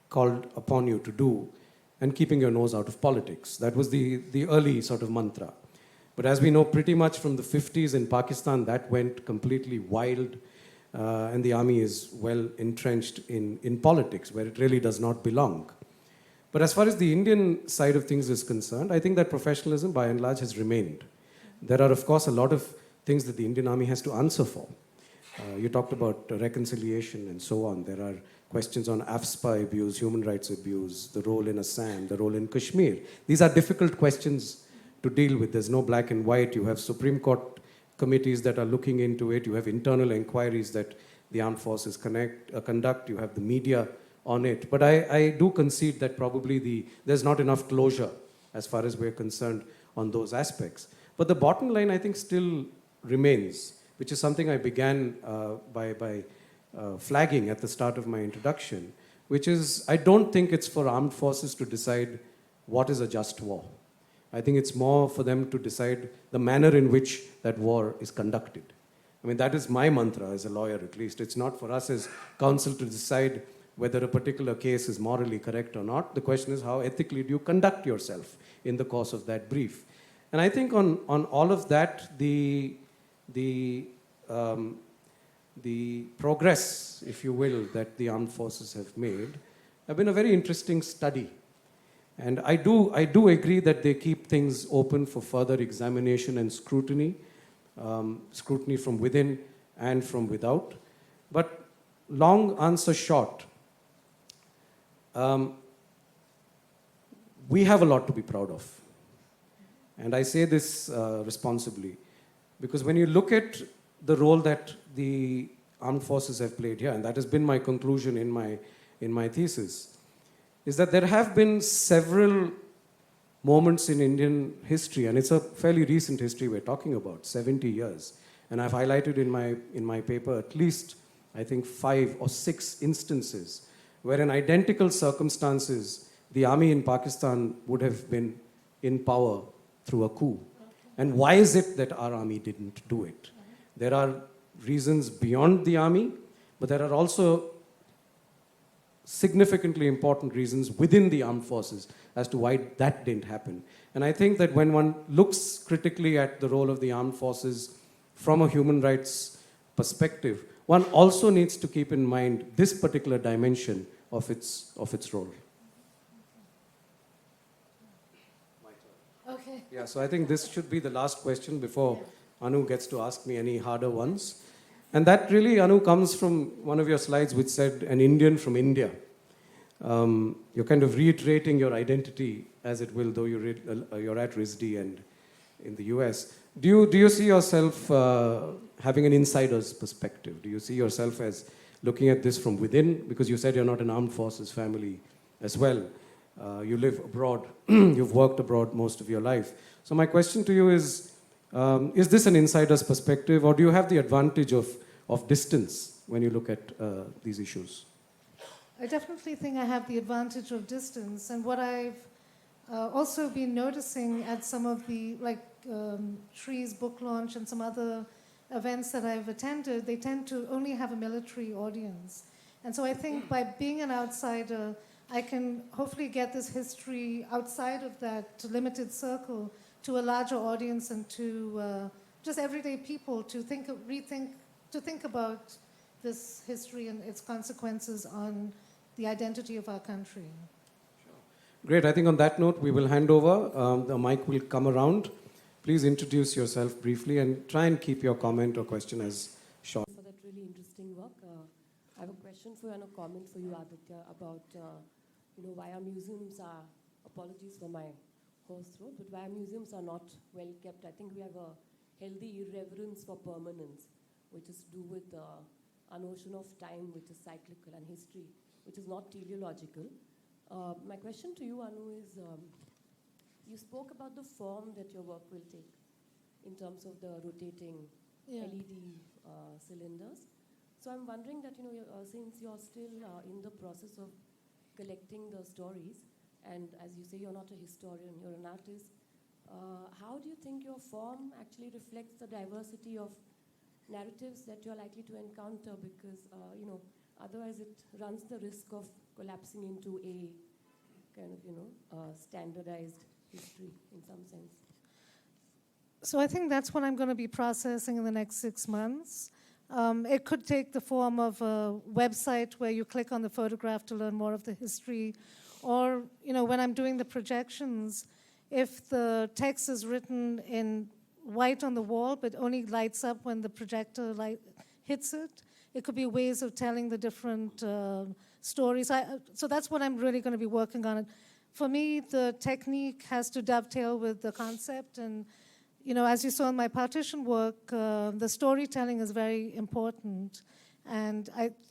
called upon you to do, and keeping your nose out of politics. That was the early sort of mantra. But as we know, pretty much from the 50s in Pakistan, that went completely wild, and the army is well entrenched in politics, where it really does not belong. But as far as the Indian side of things is concerned, I think that professionalism, by and large, has remained. There are, of course, a lot of things that the Indian army has to answer for. You talked about reconciliation and so on. There are questions on AFSPA abuse, human rights abuse, the role in Assam, the role in Kashmir. These are difficult questions to deal with. There's no black and white. You have Supreme Court committees that are looking into it. You have internal inquiries that the armed forces conduct. You have the media on it. But I do concede that probably there's not enough closure as far as we're concerned on those aspects. But the bottom line, I think, still remains, which is something I began by flagging at the start of my introduction, which is I don't think it's for armed forces to decide what is a just war. I think it's more for them to decide the manner in which that war is conducted. I mean, that is my mantra as a lawyer, at least. It's not for us as counsel to decide whether a particular case is morally correct or not. The question is, how ethically do you conduct yourself in the course of that brief? And I think on all of that, the progress, if you will, that the armed forces have made have been a very interesting study. And I do agree that they keep things open for further examination and scrutiny, scrutiny from within and from without. But long answer short, we have a lot to be proud of. And I say this responsibly, because when you look at the role that the armed forces have played here, and that has been my conclusion in my thesis, is that there have been several moments in Indian history, and it's a fairly recent history we're talking about, 70 years. And I've highlighted in my paper at least, I think, 5 or 6 instances where in identical circumstances, the army in Pakistan would have been in power through a coup. And why is it that our army didn't do it? There are reasons beyond the army, but there are also significantly important reasons within the armed forces as to why that didn't happen. And I think that when one looks critically at the role of the armed forces from a human rights perspective, one also needs to keep in mind this particular dimension of its role. Okay. Yeah, so I think this should be the last question before Annu gets to ask me any harder ones. And that really, Annu, comes from one of your slides which said an Indian from India. You're kind of reiterating your identity, as it will, though you're at RISD and in the US. Do you see yourself having an insider's perspective? Do you see yourself as looking at this from within? Because you said you're not an armed forces family as well. You live abroad. You've worked abroad most of your life. So my question to you is this an insider's perspective, or do you have the advantage of distance when you look at these issues? I definitely think I have the advantage of distance, and what I've also been noticing at some of the, Trees book launch and some other events that I've attended, they tend to only have a military audience. And so I think by being an outsider, I can hopefully get this history outside of that limited circle to a larger audience and to just everyday people to think about this history and its consequences on the identity of our country. Great. I think on that note, we will hand over. The mic will come around. Please introduce yourself briefly and try and keep your comment or question as short. For that really interesting work. I have a question for you and a comment for you, Aditya, about why our museums are, apologies for my hoarse throat, but why our museums are not well kept. I think we have a healthy irreverence for permanence, which is to do with our notion of time, which is cyclical, and history, which is not teleological. My question to you, Annu, is you spoke about the form that your work will take in terms of the rotating LED cylinders. So I'm wondering that, since you're still in the process of collecting the stories, and as you say, you're not a historian, you're an artist, how do you think your form actually reflects the diversity of narratives that you're likely to encounter? Because, otherwise it runs the risk of collapsing into a kind of, standardized history in some sense. So I think that's what I'm going to be processing in the next 6 months. It could take the form of a website where you click on the photograph to learn more of the history, or when I'm doing the projections, if the text is written in white on the wall but only lights up when the projector light hits it, it could be ways of telling the different stories. So that's what I'm really going to be working on. For me, the technique has to dovetail with the concept, and as you saw in my partition work, the storytelling is very important. And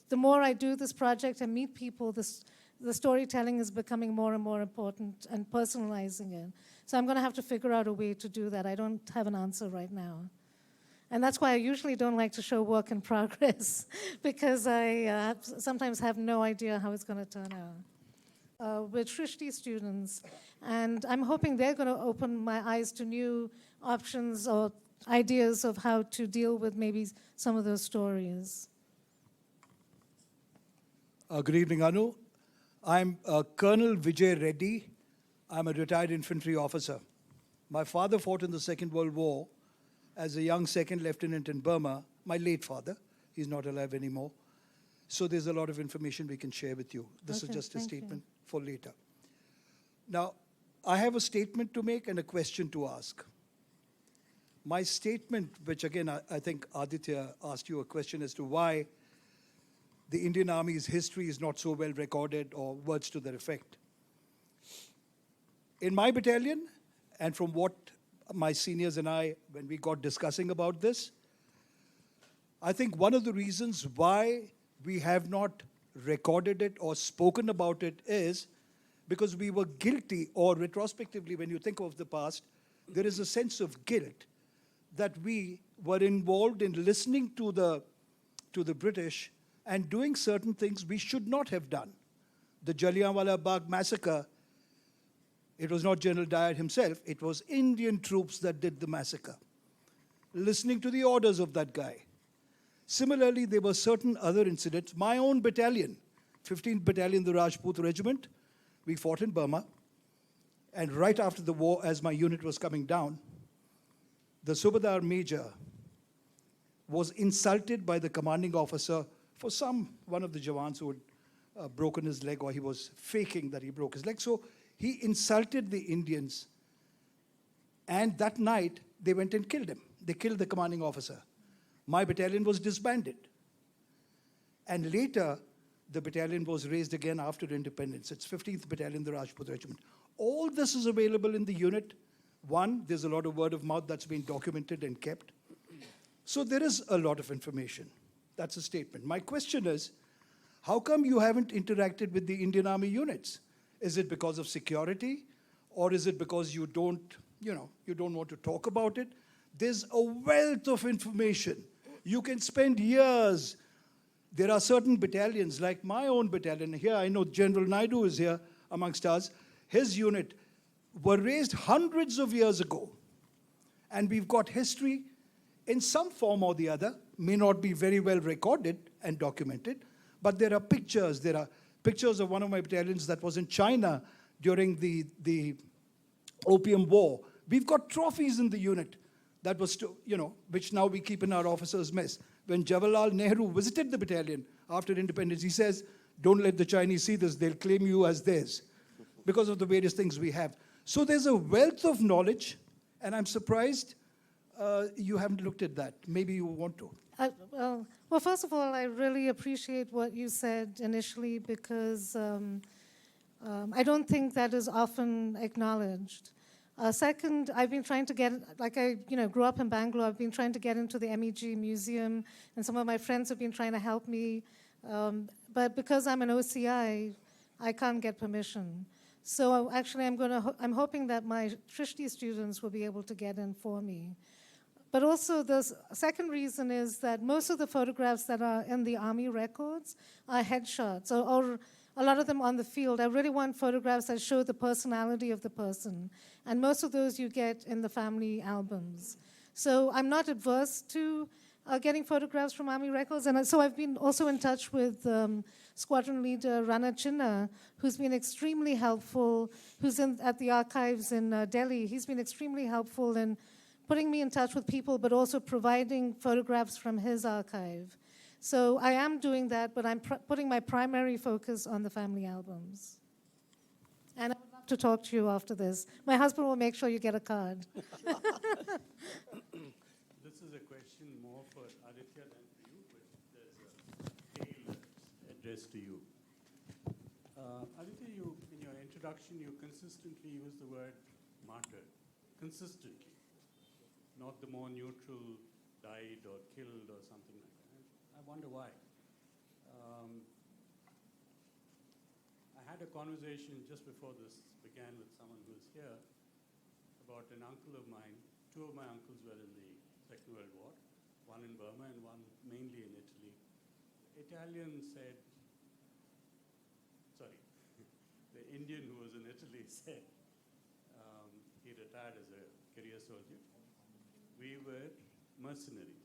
the more I do this project and meet people, the storytelling is becoming more and more important and personalizing it. So I'm going to have to figure out a way to do that. I don't have an answer right now. And that's why I usually don't like to show work in progress, because I sometimes have no idea how it's going to turn out. With Shrishti students, and I'm hoping they're going to open my eyes to new options or ideas of how to deal with maybe some of those stories. Good evening, Annu. I'm Colonel Vijay Reddy. I'm a retired infantry officer. My father fought in the Second World War as a young second lieutenant in Burma. My late father, he's not alive anymore. So there's a lot of information we can share with you. This is just a statement for later. Now, I have a statement to make and a question to ask. My statement, which again, I think Aditya asked you a question as to why the Indian Army's history is not so well recorded, or words to that effect. In my battalion, and from what my seniors and I, when we got discussing about this, I think one of the reasons why we have not recorded it or spoken about it is because we were guilty, or retrospectively, when you think of the past, there is a sense of guilt that we were involved in listening to the British and doing certain things we should not have done. The Jallianwala Bagh massacre, it was not General Dyer himself, it was Indian troops that did the massacre, listening to the orders of that guy. Similarly, there were certain other incidents. My own battalion, 15th Battalion, the Rajput Regiment, we fought in Burma. And right after the war, as my unit was coming down, the Subadar Major was insulted by the commanding officer for one of the Jawans who had broken his leg, or he was faking that he broke his leg. So he insulted the Indians. And that night, they went and killed him. They killed the commanding officer. My battalion was disbanded. And later, the battalion was raised again after independence. It's 15th Battalion, the Rajput Regiment. All this is available in the unit. One, there's a lot of word of mouth that's been documented and kept. So there is a lot of information. That's a statement. My question is, how come you haven't interacted with the Indian Army units? Is it because of security? Or is it because you don't want to talk about it? There's a wealth of information. You can spend years. There are certain battalions, like my own battalion. Here, I know General Naidu is here amongst us. His unit were raised hundreds of years ago. And we've got history in some form or the other, may not be very well recorded and documented, but there are pictures. There are pictures of one of my battalions that was in China during the Opium War. We've got trophies in the unit that was, which now we keep in our officers' mess. When Jawaharlal Nehru visited the battalion after independence, he says, don't let the Chinese see this, they'll claim you as theirs, because of the various things we have. So there's a wealth of knowledge, and I'm surprised you haven't looked at that. Maybe you want to. Well, first of all, I really appreciate what you said initially, because I don't think that is often acknowledged. Second, I've been trying to get, I grew up in Bangalore, I've been trying to get into the MEG museum, and some of my friends have been trying to help me. But because I'm an OCI, I can't get permission. So actually, I'm hoping that my Trishti students will be able to get in for me. But also, the second reason is that most of the photographs that are in the Army records are headshots, or a lot of them on the field. I really want photographs that show the personality of the person. And most of those you get in the family albums. So I'm not adverse to getting photographs from Army records. And so I've been also in touch with Squadron Leader Rana Chinna, who's been extremely helpful, who's at the archives in Delhi. He's been extremely helpful in putting me in touch with people, but also providing photographs from his archive. So I am doing that, but I'm putting my primary focus on the family albums. And I would love to talk to you after this. My husband will make sure you get a card. This is a question more for Aditya than for you, but there's a tail that's addressed to you. Aditya, in your introduction, you consistently use the word martyr. Consistently. Not the more neutral died or killed or something like that. I wonder why. I had a conversation just before this began with someone who's here about an uncle of mine. Two of my uncles were in the Second World War, one in Burma and one mainly in Italy. The Italian said, the Indian who was in Italy said, he retired as a career soldier. We were mercenaries.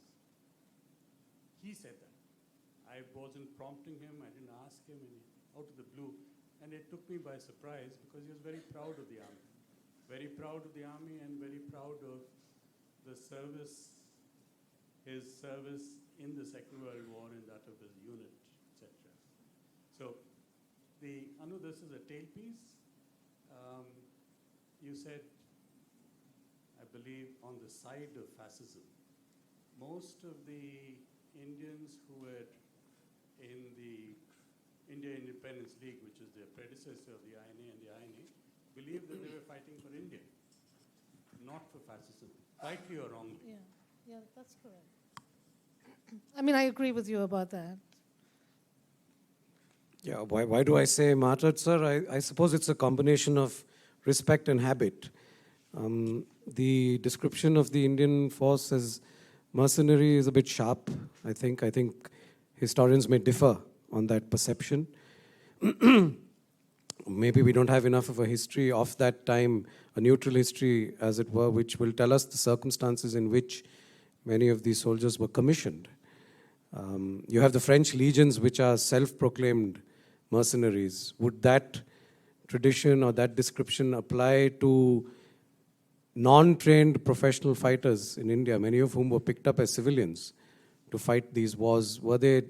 He said that. I wasn't prompting him, I didn't ask him, and out of the blue. And it took me by surprise because he was very proud of the army. Very proud of the army and very proud of the service, his service in the Second World War and that of his unit, etc. So, Annu, this is a tailpiece. You said, I believe, on the side of fascism. Most of the Indians who were in the India Independence League, which is the predecessor of the INA and the INA, believed that they were fighting for India, not for fascism, rightly or wrongly. Yeah, that's correct. I mean, I agree with you about that. Yeah, why do I say martyred, sir? I suppose it's a combination of respect and habit. The description of the Indian force as mercenary is a bit sharp, I think. I think historians may differ on that perception. Maybe we don't have enough of a history of that time, a neutral history, as it were, which will tell us the circumstances in which many of these soldiers were commissioned. You have the French legions, which are self-proclaimed mercenaries. Would that tradition or that description apply to non-trained professional fighters in India, many of whom were picked up as civilians to fight these wars? Were they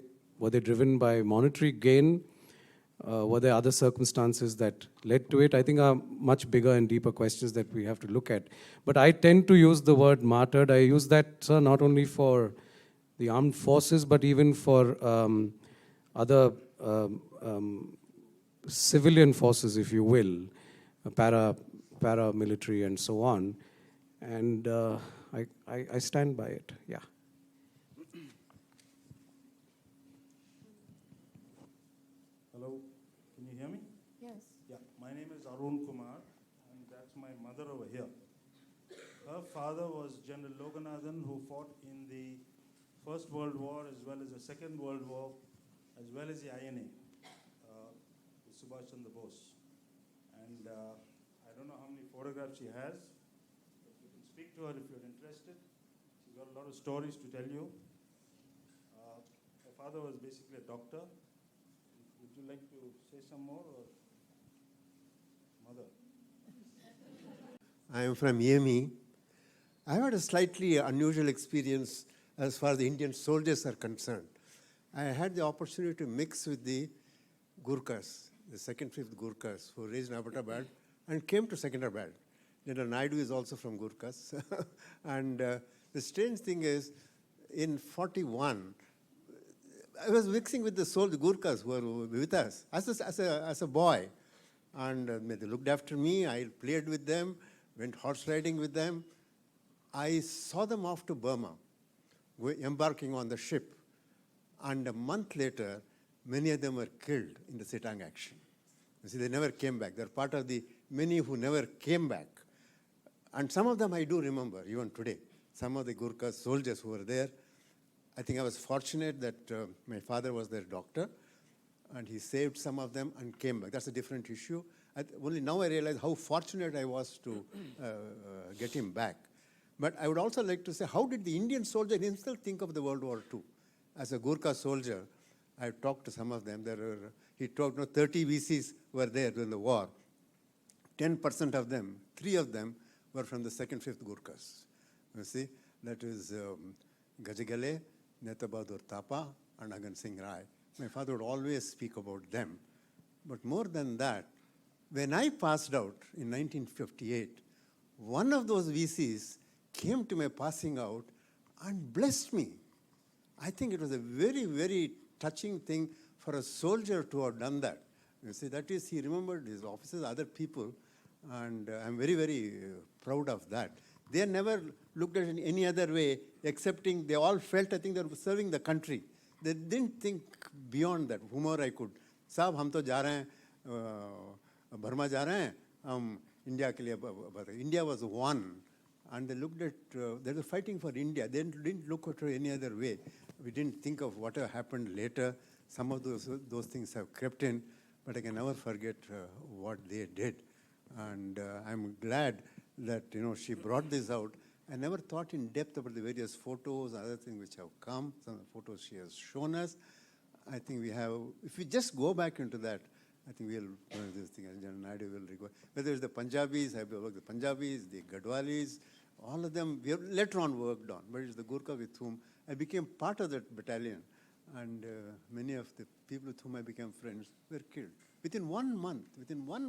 driven by monetary gain? Were there other circumstances that led to it? I think are much bigger and deeper questions that we have to look at. But I tend to use the word martyred. I use that, sir, not only for the armed forces, but even for other civilian forces, if you will, paramilitary and so on. And I stand by it, yeah. Hello, can you hear me? Yes. Yeah, my name is Arun Kumar, and that's my mother over here. Her father was General Loganathan, who fought in the First World War as well as the Second World War, as well as the INA, with Subhash Chandra Bose. And I don't know how many photographs she has, but you can speak to her if you're interested. She's got a lot of stories to tell you. Her father was basically a doctor. Would you like to say some more, or mother? I am from EME. I had a slightly unusual experience as far as the Indian soldiers are concerned. I had the opportunity to mix with the Gurkhas, the 2nd, 5th Gurkhas, who were raised in Abbottabad and came to Secunderabad. General Naidu is also from Gurkhas. And the strange thing is, in 41, I was mixing with the Gurkhas who were with us as a boy. And they looked after me. I played with them, went horse riding with them. I saw them off to Burma, embarking on the ship. And a month later, many of them were killed in the Sitang action. You see, they never came back. They're part of the many who never came back. And some of them I do remember, even today. Some of the Gurkha soldiers who were there. I think I was fortunate that my father was their doctor, and he saved some of them and came back. That's a different issue. Only now I realize how fortunate I was to get him back. But I would also like to say, how did the Indian soldier himself think of the World War II? As a Gurkha soldier, I talked to some of them. He talked, 30 VCs were there during the war. 10% of them, 3 of them, were from the 2nd, 5th Gurkhas. You see, that is Gajagale, Netabadur Thapa, and Agan Singh Rai. My father would always speak about them. But more than that, when I passed out in 1958, one of those VCs came to my passing out and blessed me. I think it was a very, very touching thing for a soldier to have done that. You see, that is, he remembered his officers, other people, and I'm very, very proud of that. They never looked at it in any other way, excepting they all felt, I think, they were serving the country. They didn't think beyond that. Whomever I could. Saab, hum to ja rahe hain, Burma ja rahe hain, hum India ke liye, India was one. And they looked at, they were fighting for India. They didn't look at it any other way. We didn't think of whatever happened later. Some of those things have crept in, but I can never forget what they did. And I'm glad that, she brought this out. I never thought in depth about the various photos, other things which have come, some of the photos she has shown us. I think we have, if we just go back into that, I think we'll learn this thing, and General Naidu will record. Whether it's the Punjabis, I have worked with the Punjabis, the Gadwalis, all of them, we have later on worked on, but it's the Gurkha with whom I became part of that battalion. And many of the people with whom I became friends were killed. within 1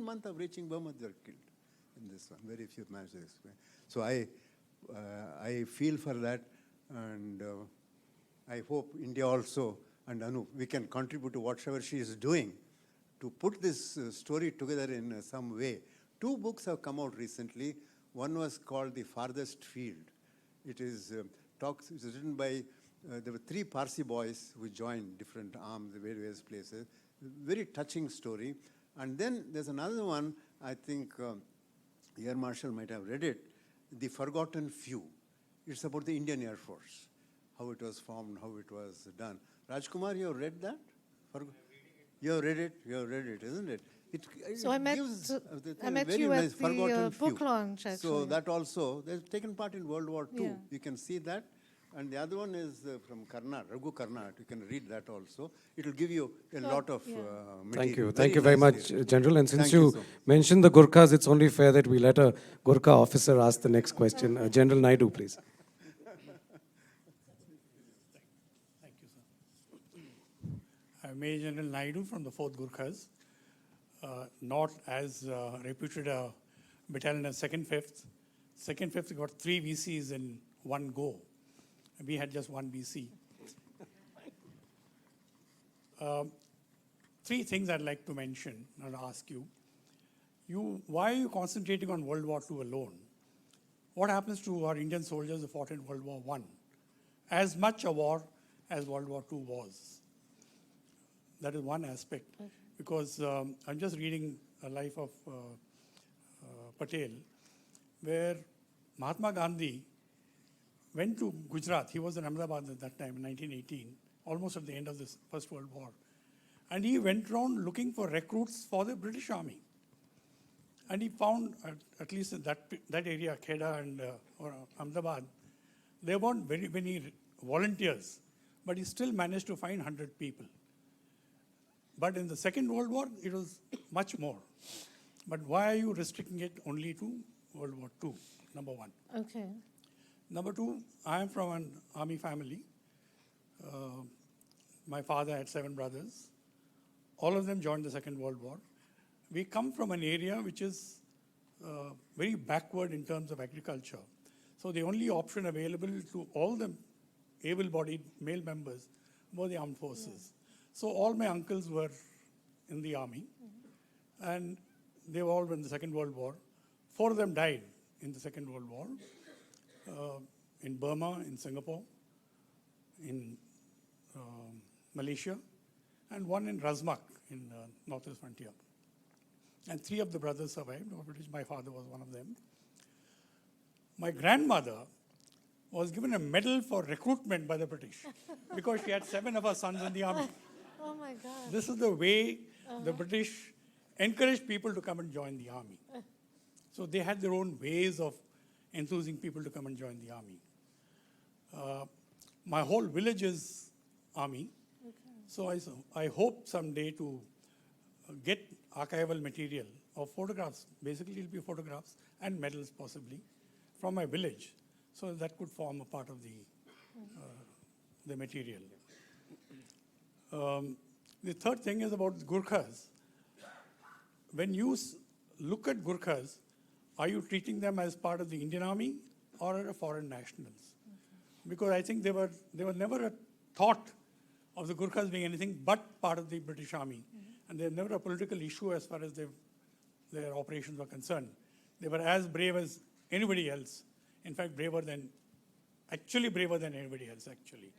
month of reaching Burma, they were killed in this one. Very few managed to explain. So I feel for that, and I hope India also, and Annu, we can contribute to whatever she is doing to put this story together in some way. 2 books have come out recently. One was called The Farthest Field. It is it's written by, there were 3 Parsi boys who joined different arms, various places. Very touching story. And then there's another one, I think Air Marshal might have read it, The Forgotten Few. It's about the Indian Air Force, how it was formed, how it was done. Rajkumar, you have read that? You have read it, isn't it? So I met you at the book launch, actually. So that also, they've taken part in World War II. Yeah. You can see that. And the other one is from Karnat, Raghu Karnat. You can read that also. It will give you a lot of material. Thank you. Thank you very much, General. And since you mentioned the Gurkhas, it's only fair that we let a Gurkha officer ask the next question. General Naidu, please. Thank you, sir. I'm Major General Naidu from the 4th Gurkhas. Not as reputed a battalion as 2nd 5th. 2nd 5th got 3 VCs in one go. We had just 1 BC. 3 things I'd like to mention and ask you. Why are you concentrating on World War II alone? What happens to our Indian soldiers who fought in World War I? As much a war as World War II was. That is one aspect. Okay. Because I'm just reading a life of Patel, where Mahatma Gandhi went to Gujarat. He was in Ahmedabad at that time, in 1918, almost at the end of the First World War. And he went around looking for recruits for the British Army. And he found, at least in that area, Kheda and Ahmedabad, there weren't very many volunteers, but he still managed to find 100 people. But in the Second World War, it was much more. But why are you restricting it only to World War II, number one? Okay. Number 2, I am from an army family. My father had 7 brothers. All of them joined the Second World War. We come from an area which is very backward in terms of agriculture. So the only option available to all the able-bodied male members were the armed forces. Yeah. So all my uncles were in the army, and they were all in the Second World War. 4 of them died in the Second World War, in Burma, in Singapore, in Malaysia, and 1 in Razmak in Northwest Frontier. And 3 of the brothers survived, of which my father was one of them. My grandmother was given a medal for recruitment by the British because she had 7 of her sons in the army. Oh my God. This is the way the British encouraged people to come and join the army. So they had their own ways of enthusing people to come and join the army. My whole village is army. Okay. So I hope someday to get archival material of photographs. Basically, it will be photographs and medals possibly from my village. So that could form a part of the material. The third thing is about Gurkhas. When you look at Gurkhas, are you treating them as part of the Indian Army or are foreign nationals? Okay. Because I think they were never a thought of the Gurkhas being anything but part of the British Army. Mm-hmm. And they were never a political issue as far as their operations were concerned. They were as brave as anybody else. In fact, braver than anybody else, actually.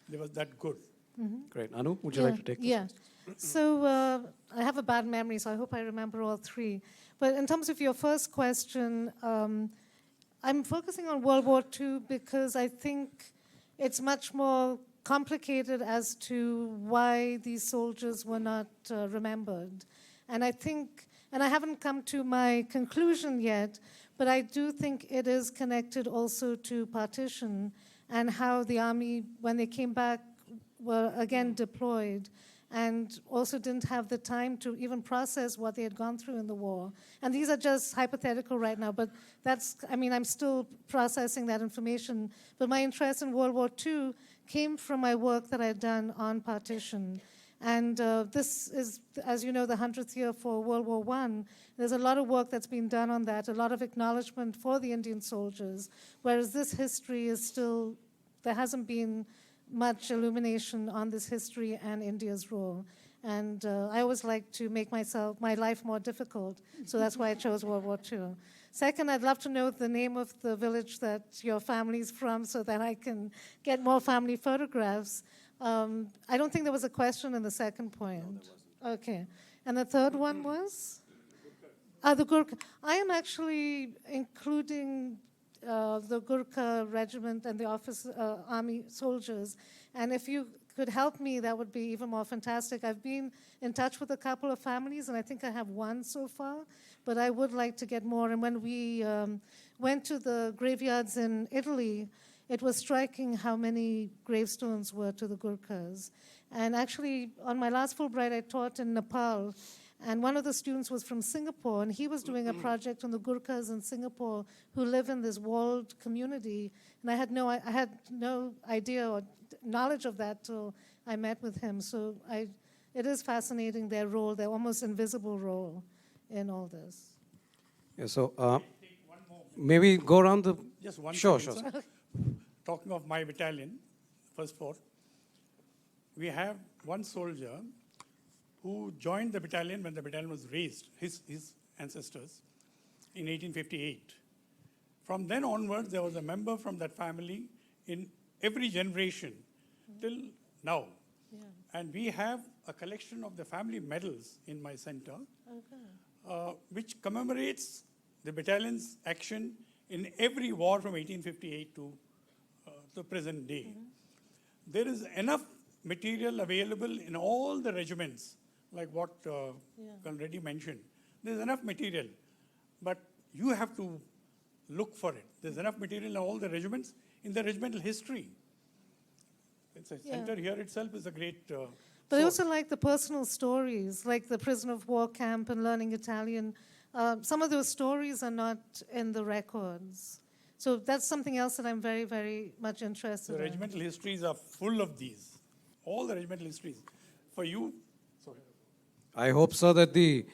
They were that good. Mm-hmm. Great. Annu, would you like to take this? Yeah. So I have a bad memory, so I hope I remember all 3. But in terms of your first question, I'm focusing on World War II because I think it's much more complicated as to why these soldiers were not remembered. And I think, and I haven't come to my conclusion yet, but I do think it is connected also to partition and how the army, when they came back, were again deployed and also didn't have the time to even process what they had gone through in the war. And these are just hypothetical right now, but I'm still processing that information. But my interest in World War II came from my work that I'd done on partition. And this is, as you know, the 100th year for World War I. There's a lot of work that's been done on that, a lot of acknowledgement for the Indian soldiers, whereas this history is still, there hasn't been much illumination on this history and India's role. And I always like to make my life more difficult, so that's why I chose World War II. Second, I'd love to know the name of the village that your family's from so that I can get more family photographs. I don't think there was a question in the second point. No, okay. And the third one was? The Gurkha. I am actually including the Gurkha regiment and the army soldiers. And if you could help me, that would be even more fantastic. I've been in touch with a couple of families, and I think I have one so far, but I would like to get more. And when we went to the graveyards in Italy, it was striking how many gravestones were to the Gurkhas. And actually, on my last Fulbright, I taught in Nepal, and one of the students was from Singapore, and he was doing a project on the Gurkhas in Singapore who live in this walled community. And I had no idea or knowledge of that till I met with him. So it is fascinating, their role, their almost invisible role in all this. Yeah, so maybe go around the... Just one Sure. Talking of my battalion, first floor, we have one soldier who joined the battalion when the battalion was raised, his ancestors, in 1858. From then onwards, there was a member from that family in every generation till now. Yeah. And we have a collection of the family medals in my center, which commemorates the battalion's action in every war from 1858 to the present day. There is enough material available in all the regiments, like what Colonel Reddy mentioned. There's enough material, but you have to look for it. There's enough material in all the regiments, in the regimental history. It's a center here itself is a great But I also like the personal stories, like the prisoner of war camp and learning Italian. Some of those stories are not in the records. So that's something else that I'm very, very much interested in. The regimental histories are full of these. All the regimental histories. For you, sorry. I hope, sir, that the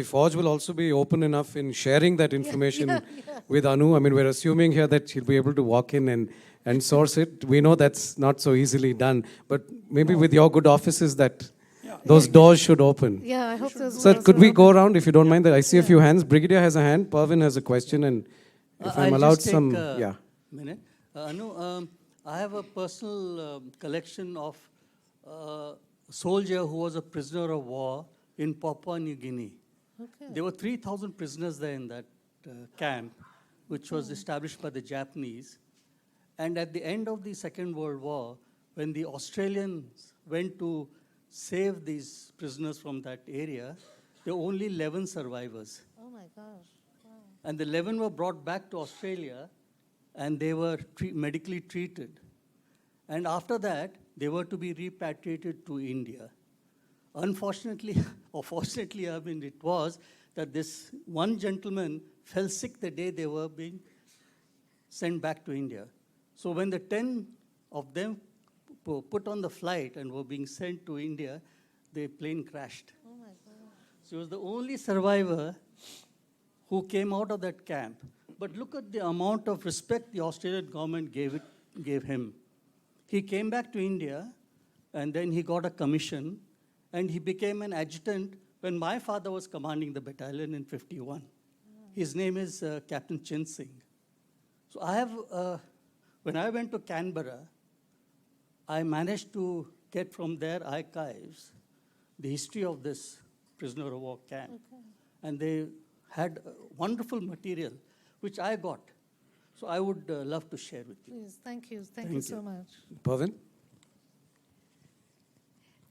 Forge will also be open enough in sharing that information with Annu. I mean, we're assuming here that she'll be able to walk in and source it. We know that's not so easily done, but maybe with your good offices that those doors should open. Yeah, I hope those Sir, doors could will we open. go around, if you don't mind? That I see a few hands. Brigadier has a hand. Pervin has a question, and if I'm allowed some... minute. Annu, I have a personal collection of a soldier who was a prisoner of war in Papua New Guinea. Okay. There were 3,000 prisoners there in that camp, which was established by the Japanese. And at the end of the Second World War, when the Australians went to save these prisoners from that area, there were only 11 survivors. Oh my gosh. Wow. And the 11 were brought back to Australia, and they were medically treated. And after that, they were to be repatriated to India. Unfortunately, or fortunately, I mean, it was that this one gentleman fell sick the day they were being sent back to India. So when the 10 of them put on the flight and were being sent to India, the plane crashed. Oh my God. So he was the only survivor who came out of that camp. But look at the amount of respect the Australian government gave him. He came back to India, and then he got a commission, and he became an adjutant when my father was commanding the battalion in 51. His name is Captain Chin Singh. So I have, when I went to Canberra, I managed to get from their archives the history of this prisoner of war camp. Okay. And they had wonderful material, which I got. So I would love to share with you. Please, thank you. Thank you so much. Pervin?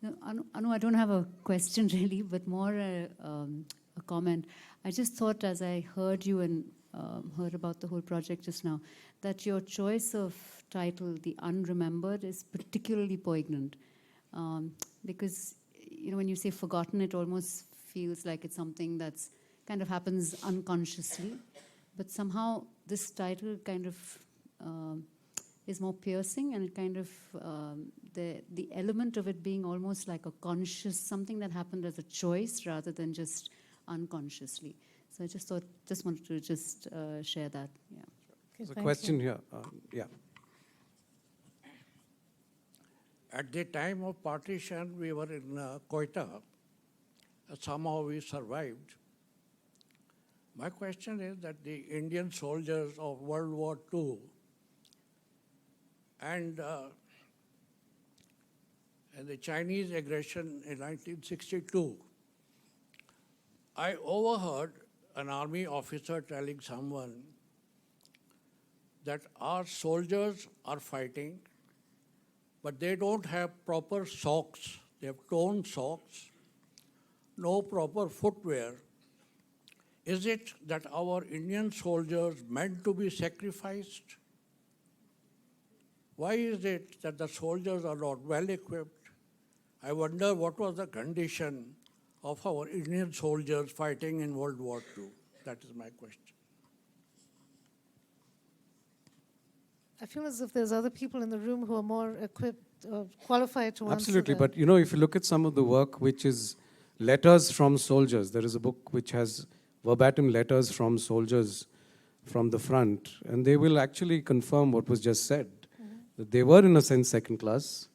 No, Annu, I don't have a question really, but more a comment. I just thought as I heard you and heard about the whole project just now, that your choice of title, The Unremembered, is particularly poignant. Because, you know, when you say forgotten, it almost feels like it's something that's kind of happens unconsciously. But somehow this title kind of is more piercing, and it kind of, the element of it being almost like a conscious, something that happened as a choice rather than just unconsciously. So I just wanted to just share that, yeah. There's a question here, yeah. At the time of partition, we were in Quetta. Somehow we survived. My question is that the Indian soldiers of World War II and the Chinese aggression in 1962, I overheard an army officer telling someone that our soldiers are fighting, but they don't have proper socks. They have torn socks, no proper footwear. Is it that our Indian soldiers meant to be sacrificed? Why is it that the soldiers are not well equipped? I wonder what was the condition of our Indian soldiers fighting in World War II. That is my question. I feel as if there's other people in the room who are more equipped, qualified to answer Absolutely, that. but you know, if you look at some of the work which is letters from soldiers, there is a book which has verbatim letters from soldiers from the front, and they will actually confirm what was just said, that they were in a sense second class,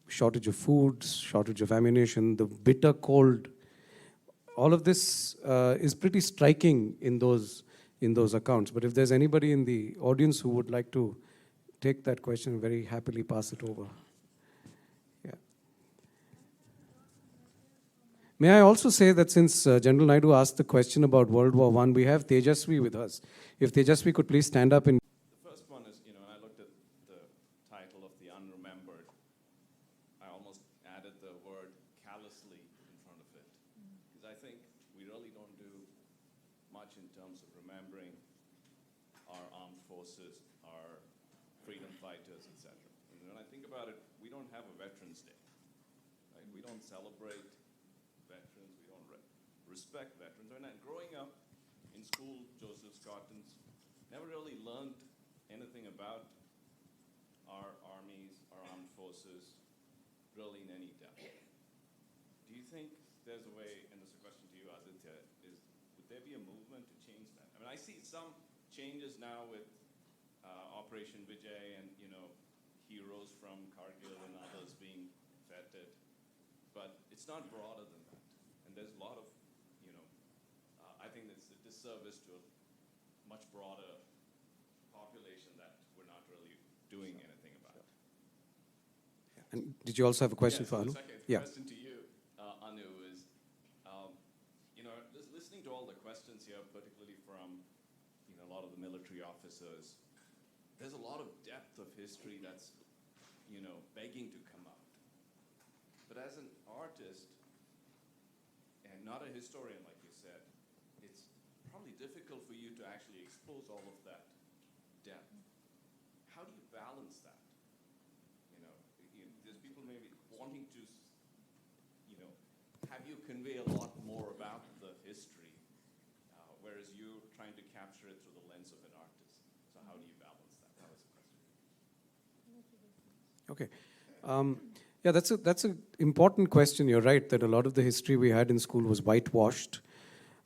shortage of food, shortage of ammunition, the bitter cold. All of this is pretty striking in those accounts. But if there's anybody in the audience who would like to take that question, very happily pass it over. Yeah. May I also say that since General Naidu asked the question about World War I, we have Tejasvi with us. If Tejasvi could please stand up in. The first one is, when I looked at the title of the Unremembered, I almost added the word callously in front of it. Because I think we really don't do much in terms of remembering our armed forces, our freedom fighters, etc. And when I think about it, we don't have a Veterans Day. Right? We don't celebrate veterans, we don't respect veterans. And growing up in school, Joseph Scottons, never really learned anything about our armies, our armed forces, really in any depth. Do you think there's a way, and this is a question to you, Aditya, would there be a movement to change that? I mean, I see some changes now with Operation Vijay and, heroes from Kargil and others being feted, but it's not broader than that. And there's a lot of, I think it's a disservice to a much broader population that we're not really doing anything about. And did you also have a question for Annu? The question to you, Annu, is, listening to all the questions here, particularly from a lot of the military officers, there's a lot of depth of history that's begging to come out. But as an artist, and not a historian like you said, it's probably difficult for you to actually expose all of that depth. How do you balance that? There's people maybe wanting to, have you convey a lot more about the history, whereas you're trying to capture it through the lens of an artist. So how do you balance that? That was the question. Okay. Yeah, that's an important question. You're right that a lot of the history we had in school was whitewashed.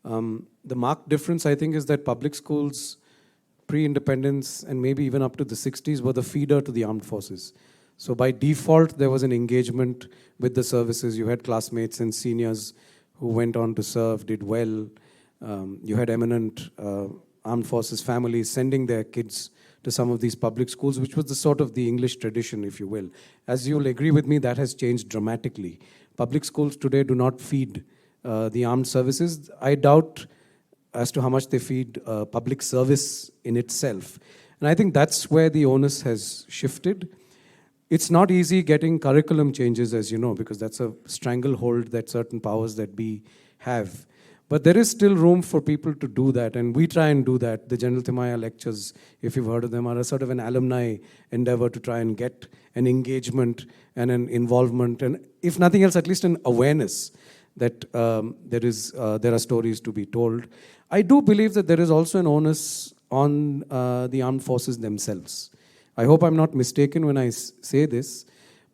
The marked difference, I think, is that public schools, pre-independence and maybe even up to the 60s, were the feeder to the armed forces. So by default, there was an engagement with the services. You had classmates and seniors who went on to serve, did well. You had eminent armed forces families sending their kids to some of these public schools, which was the sort of the English tradition, if you will. As you'll agree with me, that has changed dramatically. Public schools today do not feed the armed services. I doubt as to how much they feed public service in itself. And I think that's where the onus has shifted. It's not easy getting curriculum changes, as you know, because that's a stranglehold that certain powers that be have. But there is still room for people to do that, and we try and do that. The General Thimaya lectures, if you've heard of them, are a sort of an alumni endeavor to try and get an engagement and an involvement, and if nothing else, at least an awareness that there are stories to be told. I do believe that there is also an onus on the armed forces themselves. I hope I'm not mistaken when I say this,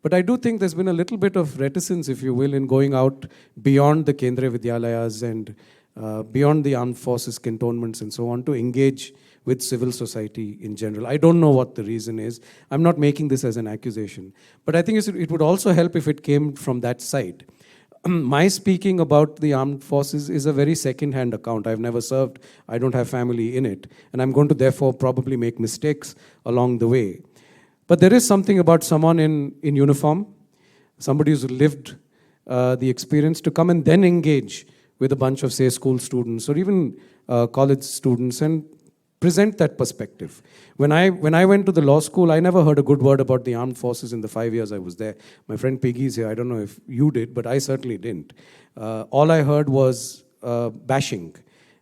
but I do think there's been a little bit of reticence, if you will, in going out beyond the Kendriya Vidyalayas and beyond the armed forces cantonments and so on to engage with civil society in general. I don't know what the reason is. I'm not making this as an accusation. But I think it would also help if it came from that side. My speaking about the armed forces is a very second-hand account. I've never served. I don't have family in it. And I'm going to therefore probably make mistakes along the way. But there is something about someone in uniform, somebody who's lived the experience, to come and then engage with a bunch of, say, school students or even college students and present that perspective. When I went to the law school, I never heard a good word about the armed forces in the 5 years I was there. My friend Piggy's here. I don't know if you did, but I certainly didn't. All I heard was bashing.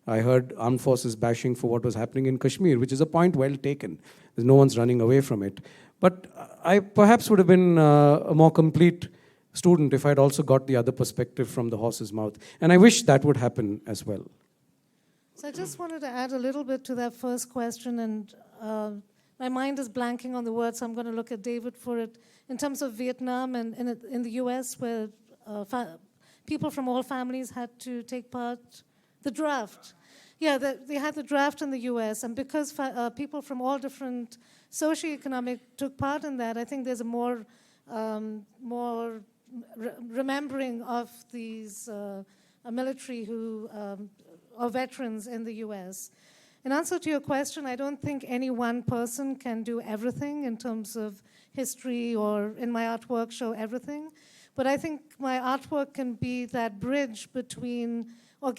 I heard armed forces bashing for what was happening in Kashmir, which is a point well taken. There's no one's running away from it. But I perhaps would have been a more complete student if I'd also got the other perspective from the horse's mouth. And I wish that would happen as well. So I just wanted to add a little bit to that first question, and my mind is blanking on the word, so I'm going to look at David for it. In terms of Vietnam and in the US, where people from all families had to take part, the draft. Yeah, they had the draft in the US, and because people from all different socioeconomic took part in that, I think there's a more remembering of these military who or veterans in the US. In answer to your question, I don't think any one person can do everything in terms of history or in my artwork show everything. But I think my artwork can be that bridge between, or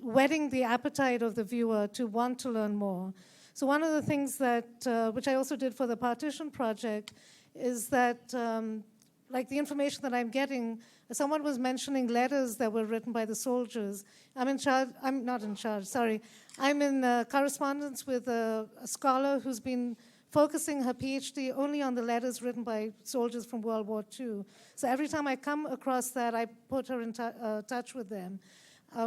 whetting the appetite of the viewer to want to learn more. So one of the things that, which I also did for the Partition project, is that like the information that I'm getting, someone was mentioning letters that were written by the soldiers. I'm in correspondence with a scholar who's been focusing her PhD only on the letters written by soldiers from World War II. So every time I come across that, I put her in touch with them.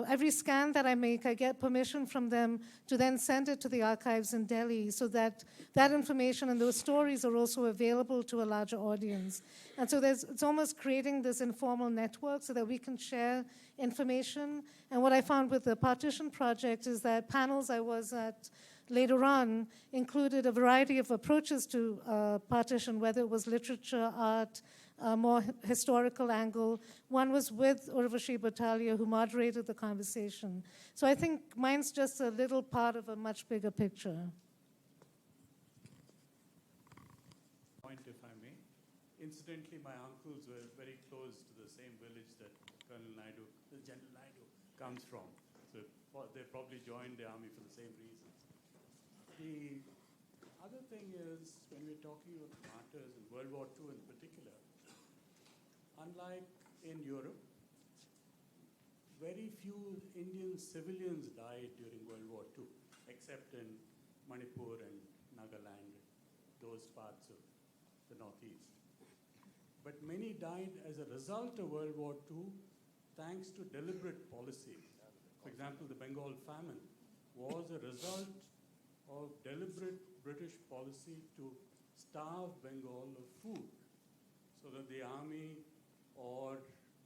Every scan that I make, I get permission from them to then send it to the archives in Delhi so that that information and those stories are also available to a larger audience. And so it's almost creating this informal network so that we can share information. And what I found with the Partition project is that panels I was at later on included a variety of approaches to partition, whether it was literature, art, a more historical angle. One was with Urvashi Bhattalia, who moderated the conversation. So I think mine's just a little part of a much bigger picture. Point, if I may. Incidentally, my uncles were very close to the same village that General Naidu comes from. So they probably joined the army for the same reasons. The other thing is, when we're talking about martyrs in World War II in particular, unlike in Europe, very few Indian civilians died during World War II, except in Manipur and Nagaland, those parts of the Northeast. But many died as a result of World War II, thanks to deliberate policy. For example, the Bengal famine was a result of deliberate British policy to starve Bengal of food so that the army or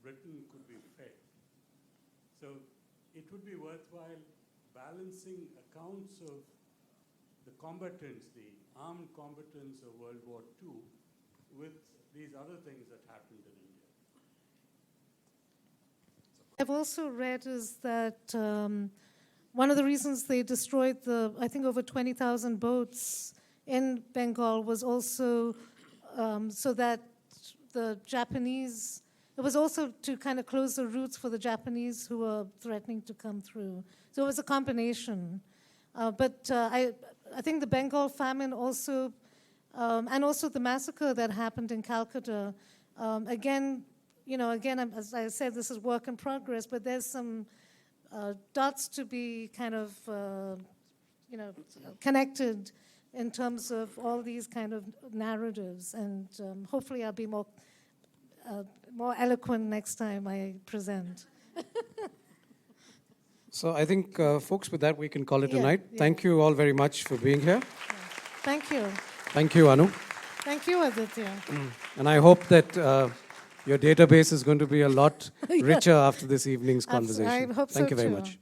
Britain could be fed. So it would be worthwhile balancing accounts of the combatants, the armed combatants of World War II, with these other things that happened in India. I've also read is that one of the reasons they destroyed I think over 20,000 boats in Bengal was also so that the Japanese, it was also to kind of close the routes for the Japanese who were threatening to come through. So it was a combination. But I think the Bengal famine also, and also the massacre that happened in Calcutta, again, as I said, this is work in progress, but there's some dots to be kind of, connected in terms of all these kind of narratives, and hopefully I'll be more eloquent next time I present. So I think, folks, with that, we can call it a night. Yeah. Thank you all very much for being here. Thank you. Thank you, Annu. Thank you, Aditya. And I hope that your database is going to be a lot richer after this evening's conversation. I hope so Thank you very too. much.